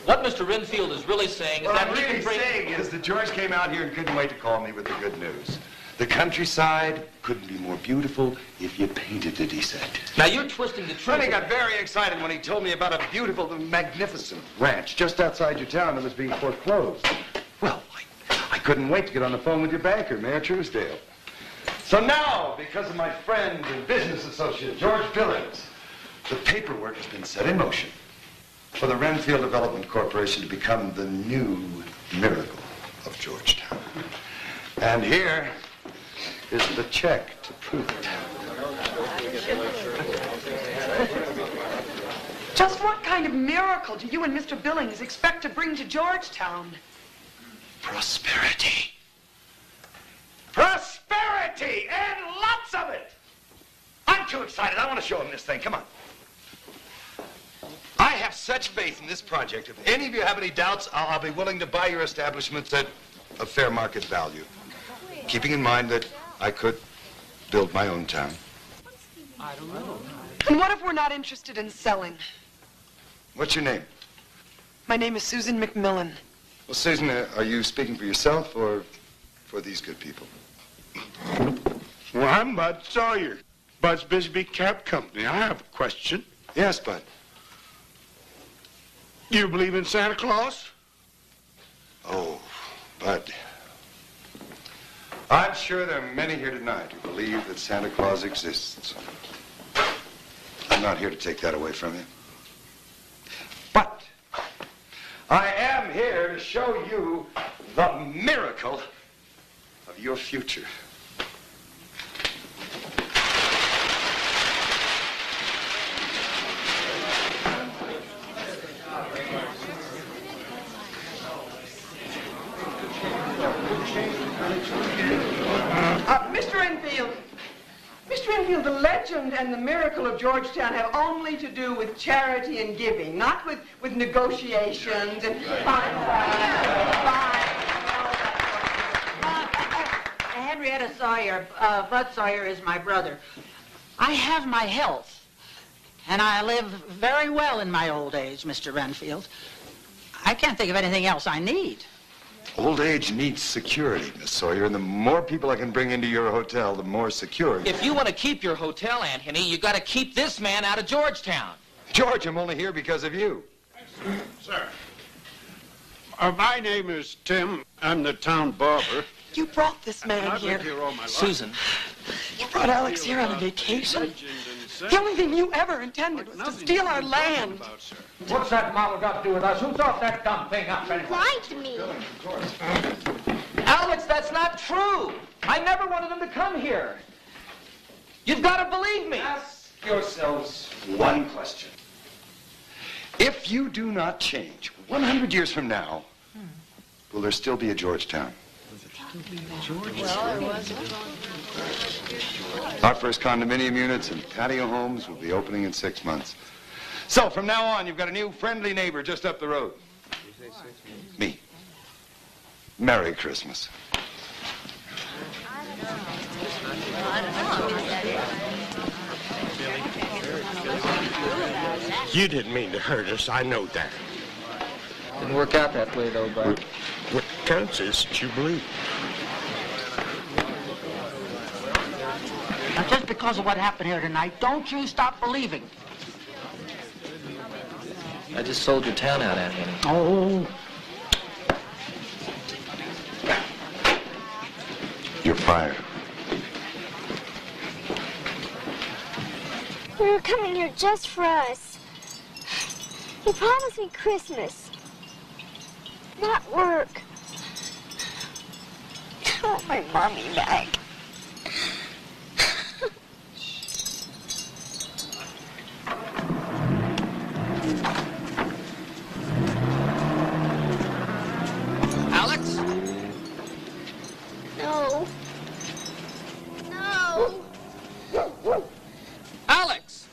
What Mr. Renfield is really saying is that what I'm really saying is that George came out here and couldn't wait to call me with the good news. The countryside couldn't be more beautiful if you painted it, he said. Now you're twisting the truth. Then he got very excited when he told me about a beautiful, magnificent ranch just outside your town that was being foreclosed. Well, I couldn't wait to get on the phone with your banker, Mayor Truesdale. So now, because of my friend and business associate, George Billings, the paperwork has been set in motion for the Renfield Development Corporation to become the new miracle of Georgetown. And here is the check to prove it. Just what kind of miracle do you and Mr. Billings expect to bring to Georgetown? Prosperity. Prosperity! And lots of it! I'm too excited. I want to show him this thing. Come on. I have such faith in this project. If any of you have any doubts, I'll be willing to buy your establishments at a fair market value, keeping in mind that I could build my own town. I don't know. And what if we're not interested in selling? What's your name? My name is Susan McMillan. Well, Susan, are you speaking for yourself or for these good people? Well, I'm Bud Sawyer, Bud's Bisbee Cab Company. I have a question. Yes, Bud. Do you believe in Santa Claus? Oh, Bud. I'm sure there are many here tonight who believe that Santa Claus exists. I'm not here to take that away from you. But I am here to show you the miracle of your future. Mr. Renfield, the legend and the miracle of Georgetown have only to do with charity and giving, not with negotiations and fine. Sawyer. Bud Sawyer is my brother. I have my health, and I live very well in my old age, Mr. Renfield. I can't think of anything else I need. Old age needs security, Miss Sawyer, and the more people I can bring into your hotel, the more secure. If you want to keep your hotel, Anthony, you got to keep this man out of Georgetown. George, I'm only here because of you. Sir. My name is Tim. I'm the town barber. You brought this man I've here. lived here all my life. Susan. You brought Alex here on a vacation. The only thing you ever intended was to steal our land. What's that model got to do with us? Who thought that dumb thing up anyway? Lied to me. Alex, that's not true. I never wanted him to come here. You've got to believe me. Ask yourselves one question. If you do not change, 100 years from now, will there still be a Georgetown? Our first condominium units and patio homes will be opening in 6 months. So from now on, you've got a new friendly neighbor just up the road. Me. Merry Christmas. You didn't mean to hurt us, I know that. Didn't work out that way, though, Bud. What counts is that you believe. Now, just because of what happened here tonight, don't you stop believing. I just sold your town out, Anthony. Oh. You're fired. We were coming here just for us. You promised me Christmas. Not work. I want my mommy back. Alex? No. No. Alex!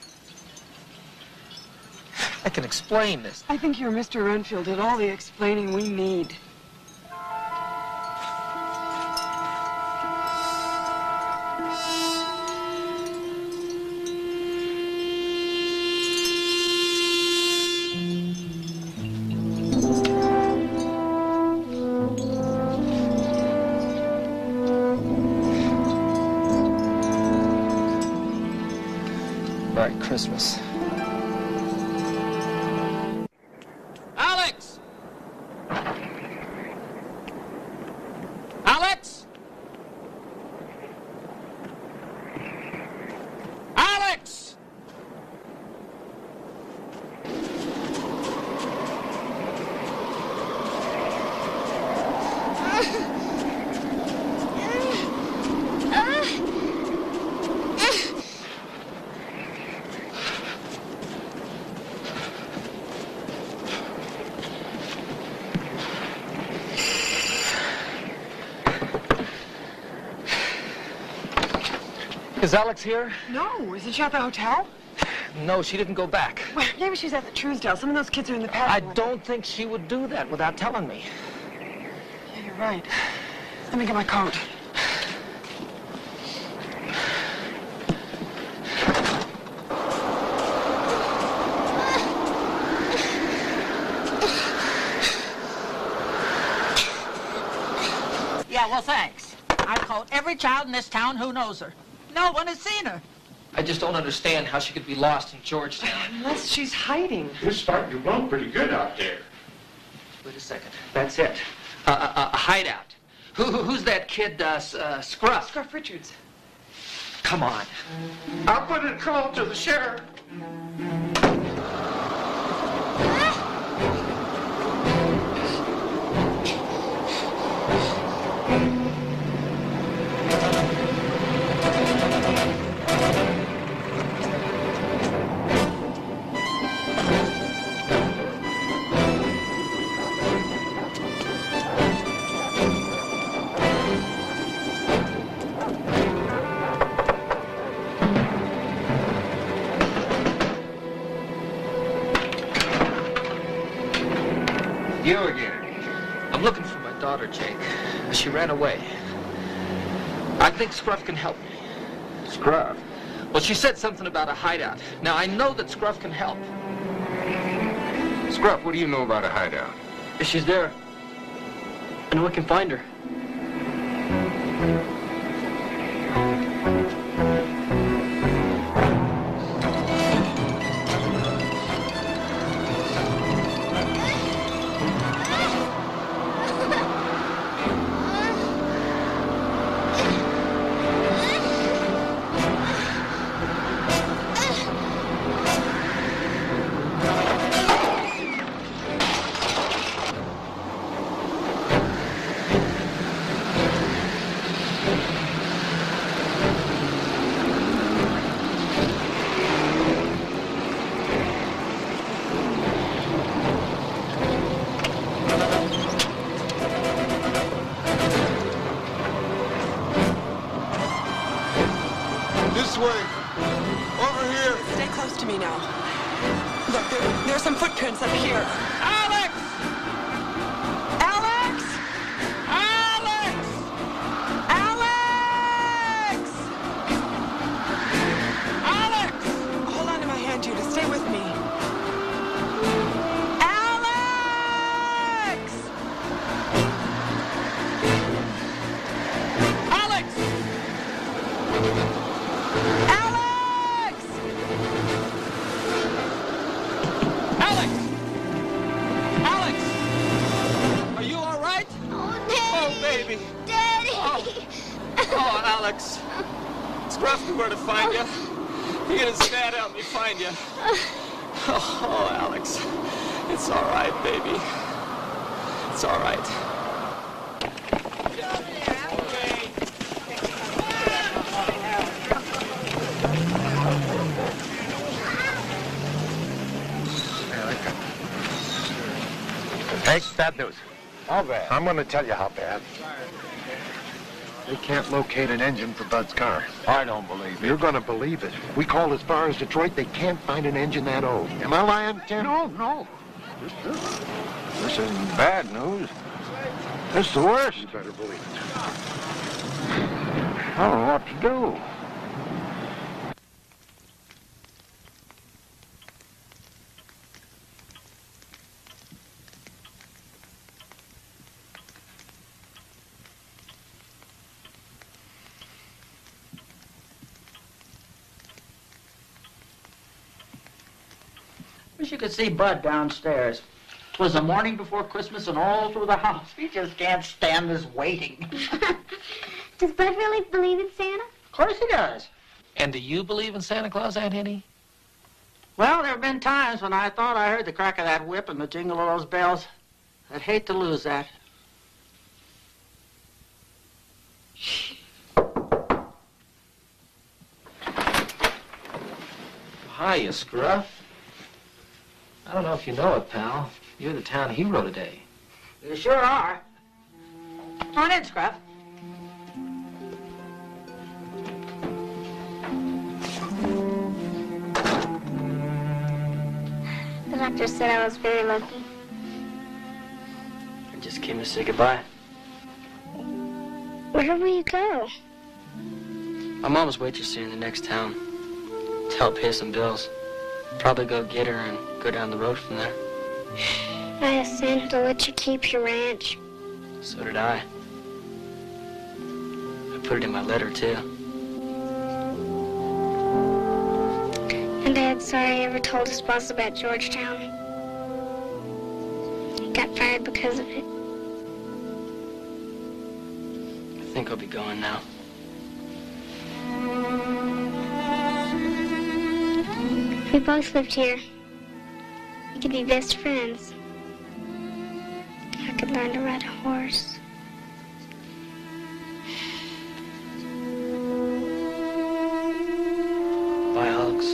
I can explain this. I think your Mr. Renfield did all the explaining we need. Merry Christmas. Alex! Alex! Alex! Is Alex here? No, isn't she at the hotel? No, she didn't go back. Well, maybe she's at the Truesdale. Some of those kids are in the I patio. don't think she would do that without telling me. Yeah, you're right. Let me get my coat. Yeah, well, thanks. I've called every child in this town who knows her. No one has seen her. I just don't understand how she could be lost in Georgetown. Unless she's hiding. You're starting to blow pretty good out there. Wait a second. That's it. A hideout. Who's that kid, Scruff? Scruff Richards. Come on. I'll put a call to the sheriff. You again. I'm looking for my daughter, Jake. She ran away. I think Scruff can help me. Scruff? Well, she said something about a hideout. Now, I know that Scruff can help. Scruff, what do you know about a hideout? If she's there, I know I can find her. This way. Over here. Stay close to me now. Look, there's some footprints up here. Alex! Alex! Alex! Alex! Alex! Hold on to my hand, Judah. Stay with me. Alex! Alex! Alex! Alex! Alex! Are you all right? Oh, Daddy! Oh, baby. Daddy! Oh, Alex. Scruff knew where to find you. He and his dad helped me find you. Oh, Alex. It's all right, baby. It's all right. Hey, bad news. How bad? I'm going to tell you how bad. They can't locate an engine for Bud's car. I don't believe it. You're going to believe it. We called as far as Detroit. They can't find an engine that old. Am I lying, Tim? No. This isn't bad news. This is the worst. You better believe it. I don't know what to do. Wish you could see Bud downstairs. 'Twas the morning before Christmas and all through the house. He just can't stand this waiting. Does Bud really believe in Santa? Of course he does. And do you believe in Santa Claus, Aunt Henny? Well, there have been times when I thought I heard the crack of that whip and the jingle of those bells. I'd hate to lose that. Hiya, Scruff. I don't know if you know it, pal. You're the town hero today. You sure are. Come on in, Scruff. The doctor said I was very lucky. I just came to say goodbye. Where will you go? My mom's waitressing in the next town to help pay some bills. Probably go get her and go down the road from there. I asked Santa to let you keep your ranch. So did I. I put it in my letter, too. And Dad's sorry he ever told his boss about Georgetown. He got fired because of it. I think I'll be going now. If we both lived here, we could be best friends. I could learn to ride a horse. Bye, Alex.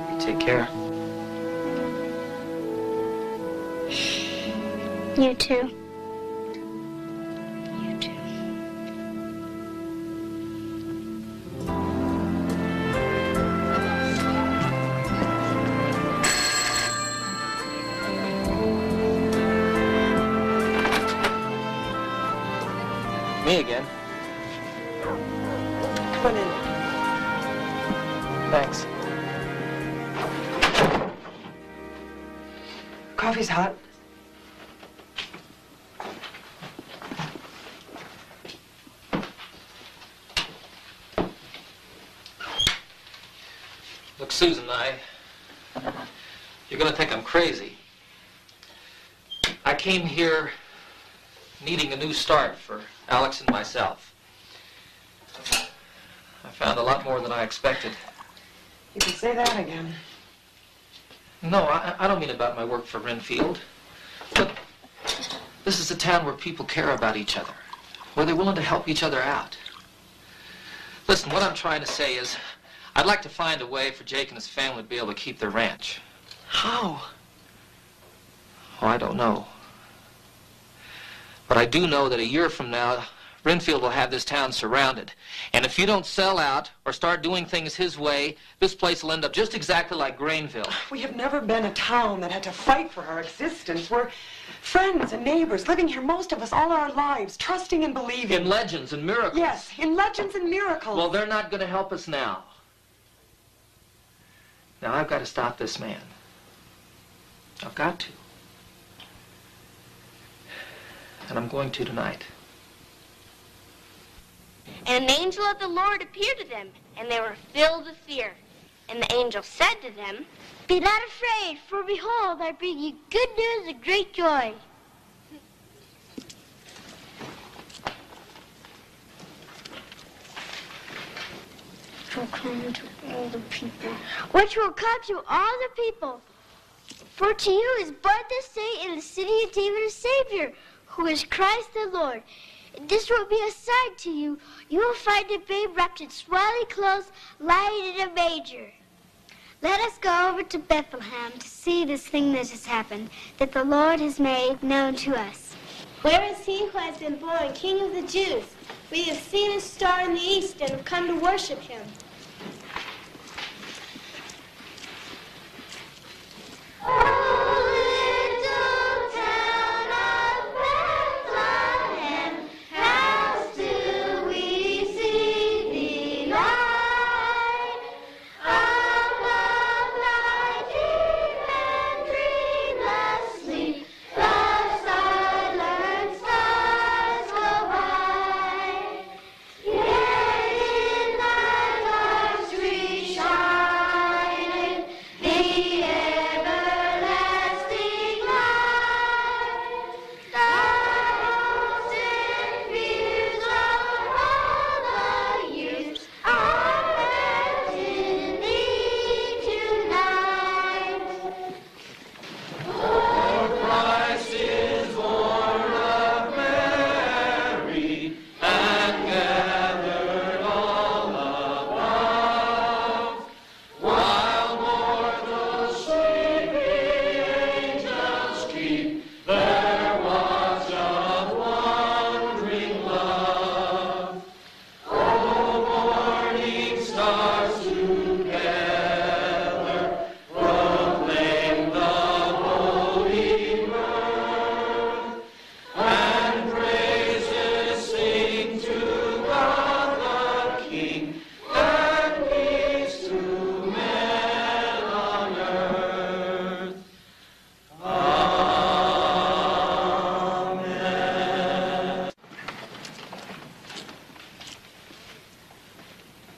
You take care. You too. You too. Me again. Come on in. Thanks. Coffee's hot. Look, Susan, you're going to think I'm crazy. I came here needing a new start for Alex and myself. I found a lot more than I expected. You can say that again. No, I don't mean about my work for Renfield. But this is a town where people care about each other, where they're willing to help each other out. Listen, what I'm trying to say is, I'd like to find a way for Jake and his family to be able to keep their ranch. How? Oh, I don't know. But I do know that a year from now, Renfield will have this town surrounded. And if you don't sell out or start doing things his way, this place will end up just exactly like Grainville. We have never been a town that had to fight for our existence. We're friends and neighbors, living here most of us all our lives, trusting and believing. In legends and miracles. Yes, in legends and miracles. Well, they're not going to help us now. Now, I've got to stop this man. I've got to. And I'm going to tonight. And an angel of the Lord appeared to them, and they were filled with fear. And the angel said to them, "Be not afraid, for behold, I bring you good news of great joy." Will come to all the people. Which will come to all the people. For to you is born this day in the city of David a Savior, who is Christ the Lord. This will be a sign to you. You will find a babe wrapped in swaddling clothes, lying in a manger. Let us go over to Bethlehem to see this thing that has happened, that the Lord has made known to us. Where is he who has been born King of the Jews? We have seen his star in the east and have come to worship him.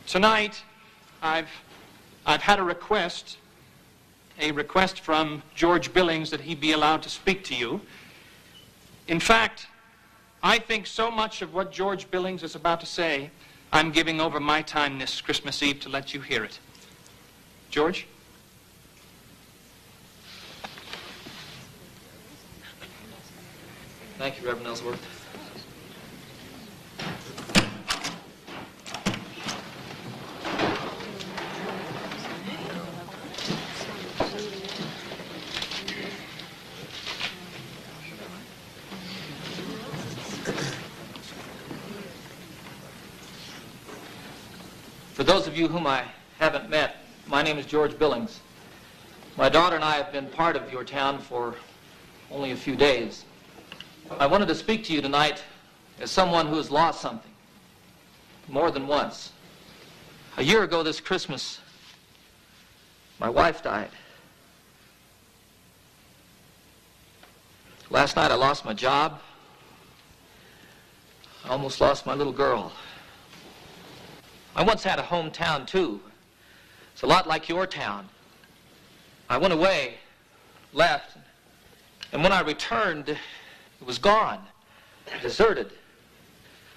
Tonight, I've had a request from George Billings that he be allowed to speak to you. In fact, I think so much of what George Billings is about to say, I'm giving over my time this Christmas Eve to let you hear it. George? Thank you, Reverend Ellsworth. For those of you whom I haven't met, my name is George Billings. My daughter and I have been part of your town for only a few days. I wanted to speak to you tonight as someone who has lost something more than once. A year ago this Christmas, my wife died. Last night I lost my job. I almost lost my little girl. I once had a hometown too. It's a lot like your town. I went away, left, and when I returned, it was gone, deserted,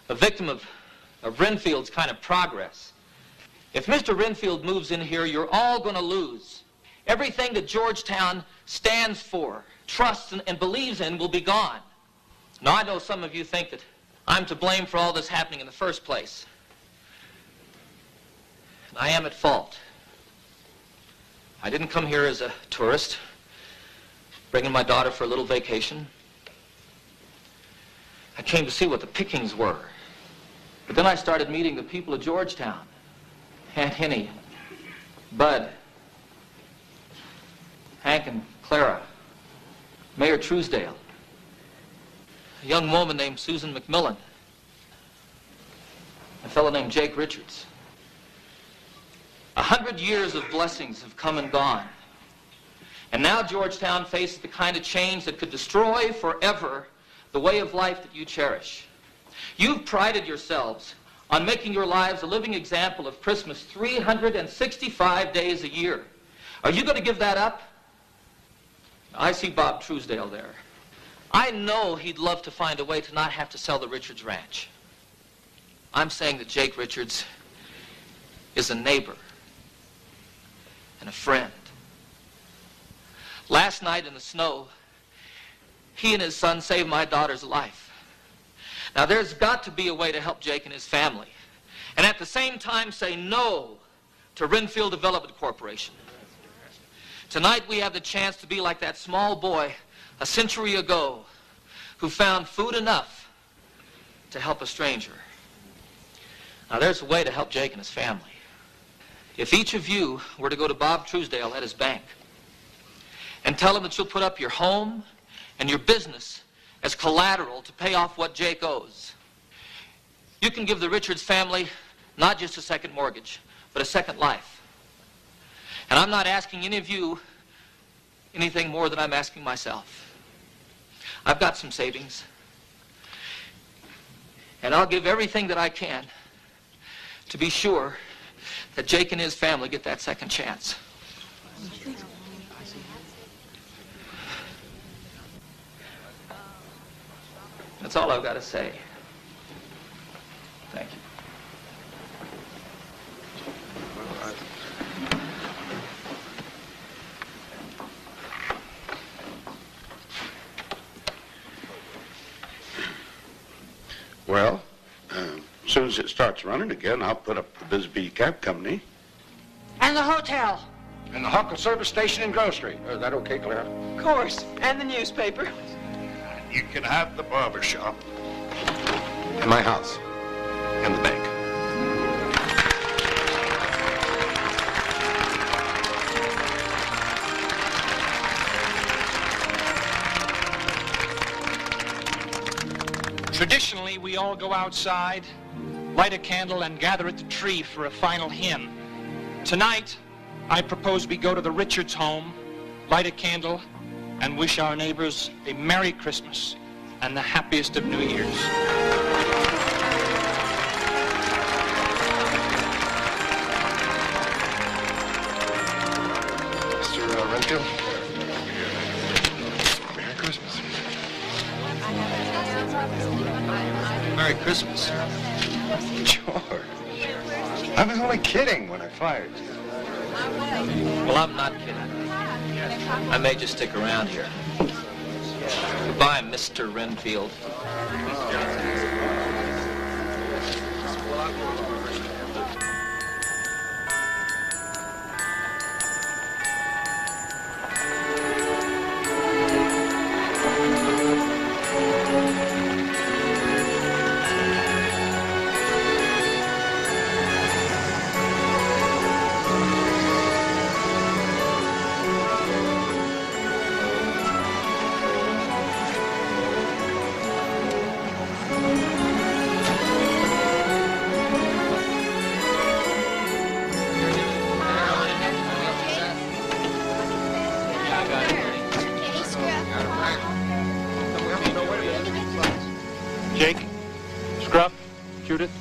a victim of Renfield's kind of progress. If Mr. Renfield moves in here, you're all going to lose. Everything that Georgetown stands for, trusts, and believes in will be gone. Now, I know some of you think that I'm to blame for all this happening in the first place. And I am at fault. I didn't come here as a tourist, bringing my daughter for a little vacation. I came to see what the pickings were. But then I started meeting the people of Georgetown. Aunt Henny, Bud, Hank and Clara, Mayor Truesdale, a young woman named Susan McMillan, a fellow named Jake Richards. 100 years of blessings have come and gone. And now Georgetown faces the kind of change that could destroy forever the way of life that you cherish. You've prided yourselves on making your lives a living example of Christmas 365 days a year. Are you going to give that up? I see Bob Truesdale there. I know he'd love to find a way to not have to sell the Richards Ranch. I'm saying that Jake Richards is a neighbor and a friend. Last night in the snow, he and his son saved my daughter's life. Now, there's got to be a way to help Jake and his family, and at the same time say no to Renfield Development Corporation. Tonight, we have the chance to be like that small boy a century ago who found food enough to help a stranger. Now, there's a way to help Jake and his family. If each of you were to go to Bob Truesdale at his bank and tell him that you'll put up your home and your business as collateral to pay off what Jake owes, you can give the Richards family not just a second mortgage, but a second life. And I'm not asking any of you anything more than I'm asking myself. I've got some savings, and I'll give everything that I can to be sure that Jake and his family get that second chance. That's all I've got to say. Thank you. Well, as soon as it starts running again, I'll put up the Bisbee Cab Company. And the hotel. And the Huckle service station and grocery. Is that okay, Clara? Of course, and the newspaper. You can have the barber shop. And my house. And the bank. Traditionally, we all go outside, light a candle, and gather at the tree for a final hymn. Tonight, I propose we go to the Richards home, light a candle, and wish our neighbors a Merry Christmas and the happiest of New Years. Mr. Renfield, Merry Christmas. Merry Christmas. George, I was only kidding when I fired you. Well, I'm not kidding. I may just stick around here. Goodbye, Mr. Renfield. Jake, Scruff, Judith,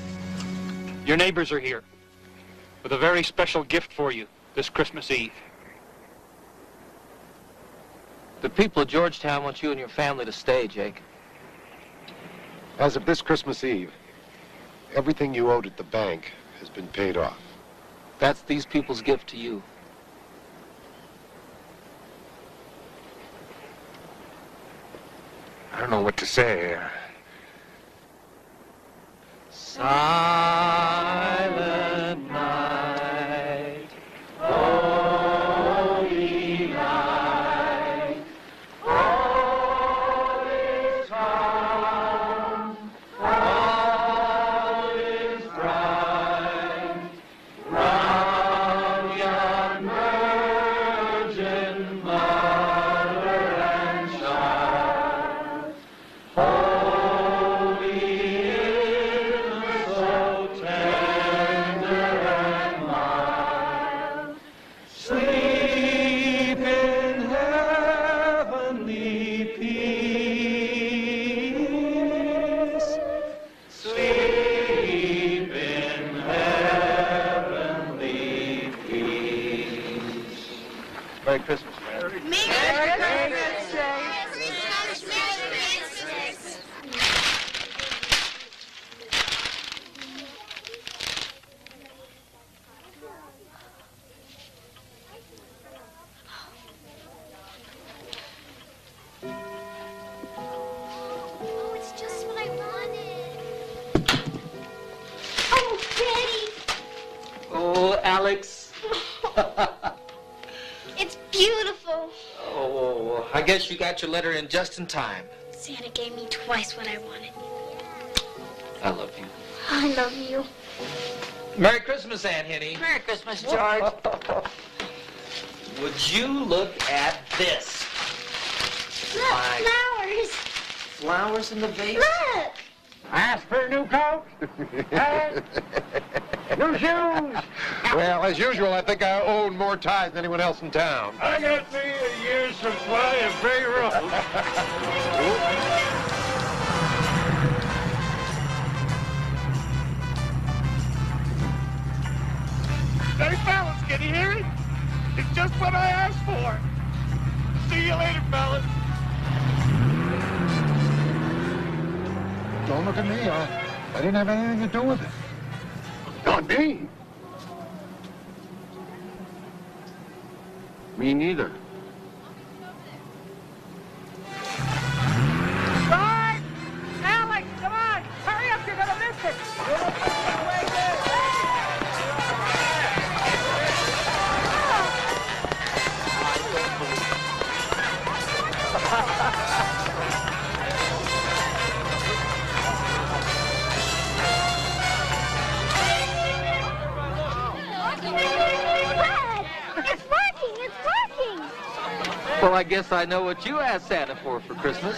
your neighbors are here with a very special gift for you this Christmas Eve. The people of Georgetown want you and your family to stay, Jake. As of this Christmas Eve, everything you owed at the bank has been paid off. That's these people's gift to you. I don't know what to say. Silent night, holy night, all is calm, all is bright, round yon virgin mother and child. Holy is so tender and mild. Sleep in heavenly peace. Sleep in heavenly peace. Merry Christmas, man. Oh, it's just what I wanted. Oh, Daddy. Oh, Alex. It's beautiful. Oh, I guess you got your letter in just in time. Santa gave me twice what I wanted. I love you. I love you. Merry Christmas, Aunt Henny. Merry Christmas, George. Would you look at this? Look, My- flowers. Flowers in the vase? Look. Ask for a new coat. And new shoes. Well, as usual, I think I own more ties than anyone else in town. I got me a year's supply of Bay Road. Hey, fellas, can you hear it? It's just what I asked for. See you later, fellas. Don't look at me. I didn't have anything to do with it. Not me. Me neither. Right! Alex, come on! Hurry up, you're gonna miss it! It's working! It's working! Well, I guess I know what you asked Santa for Christmas.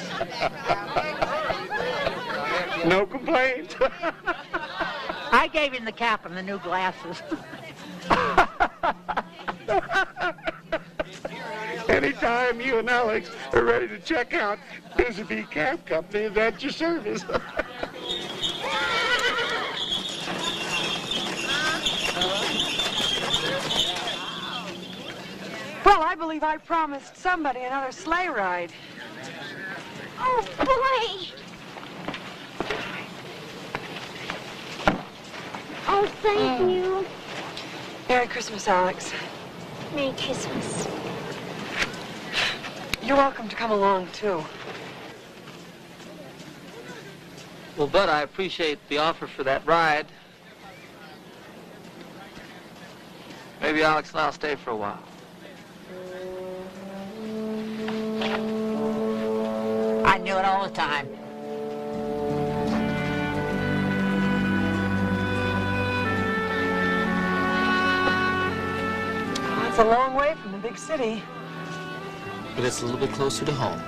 No complaints. I gave him the cap and the new glasses. Anytime you and Alex are ready to check out, Busy Cab Company is at your service. Well, I believe I promised somebody another sleigh ride. Oh, boy! Oh, thank you. Merry Christmas, Alex. Merry Christmas. You're welcome to come along, too. Well, Bud, I appreciate the offer for that ride. Maybe Alex and I'll stay for a while. I knew it all the time. It's a long way from the big city. But it's a little bit closer to home.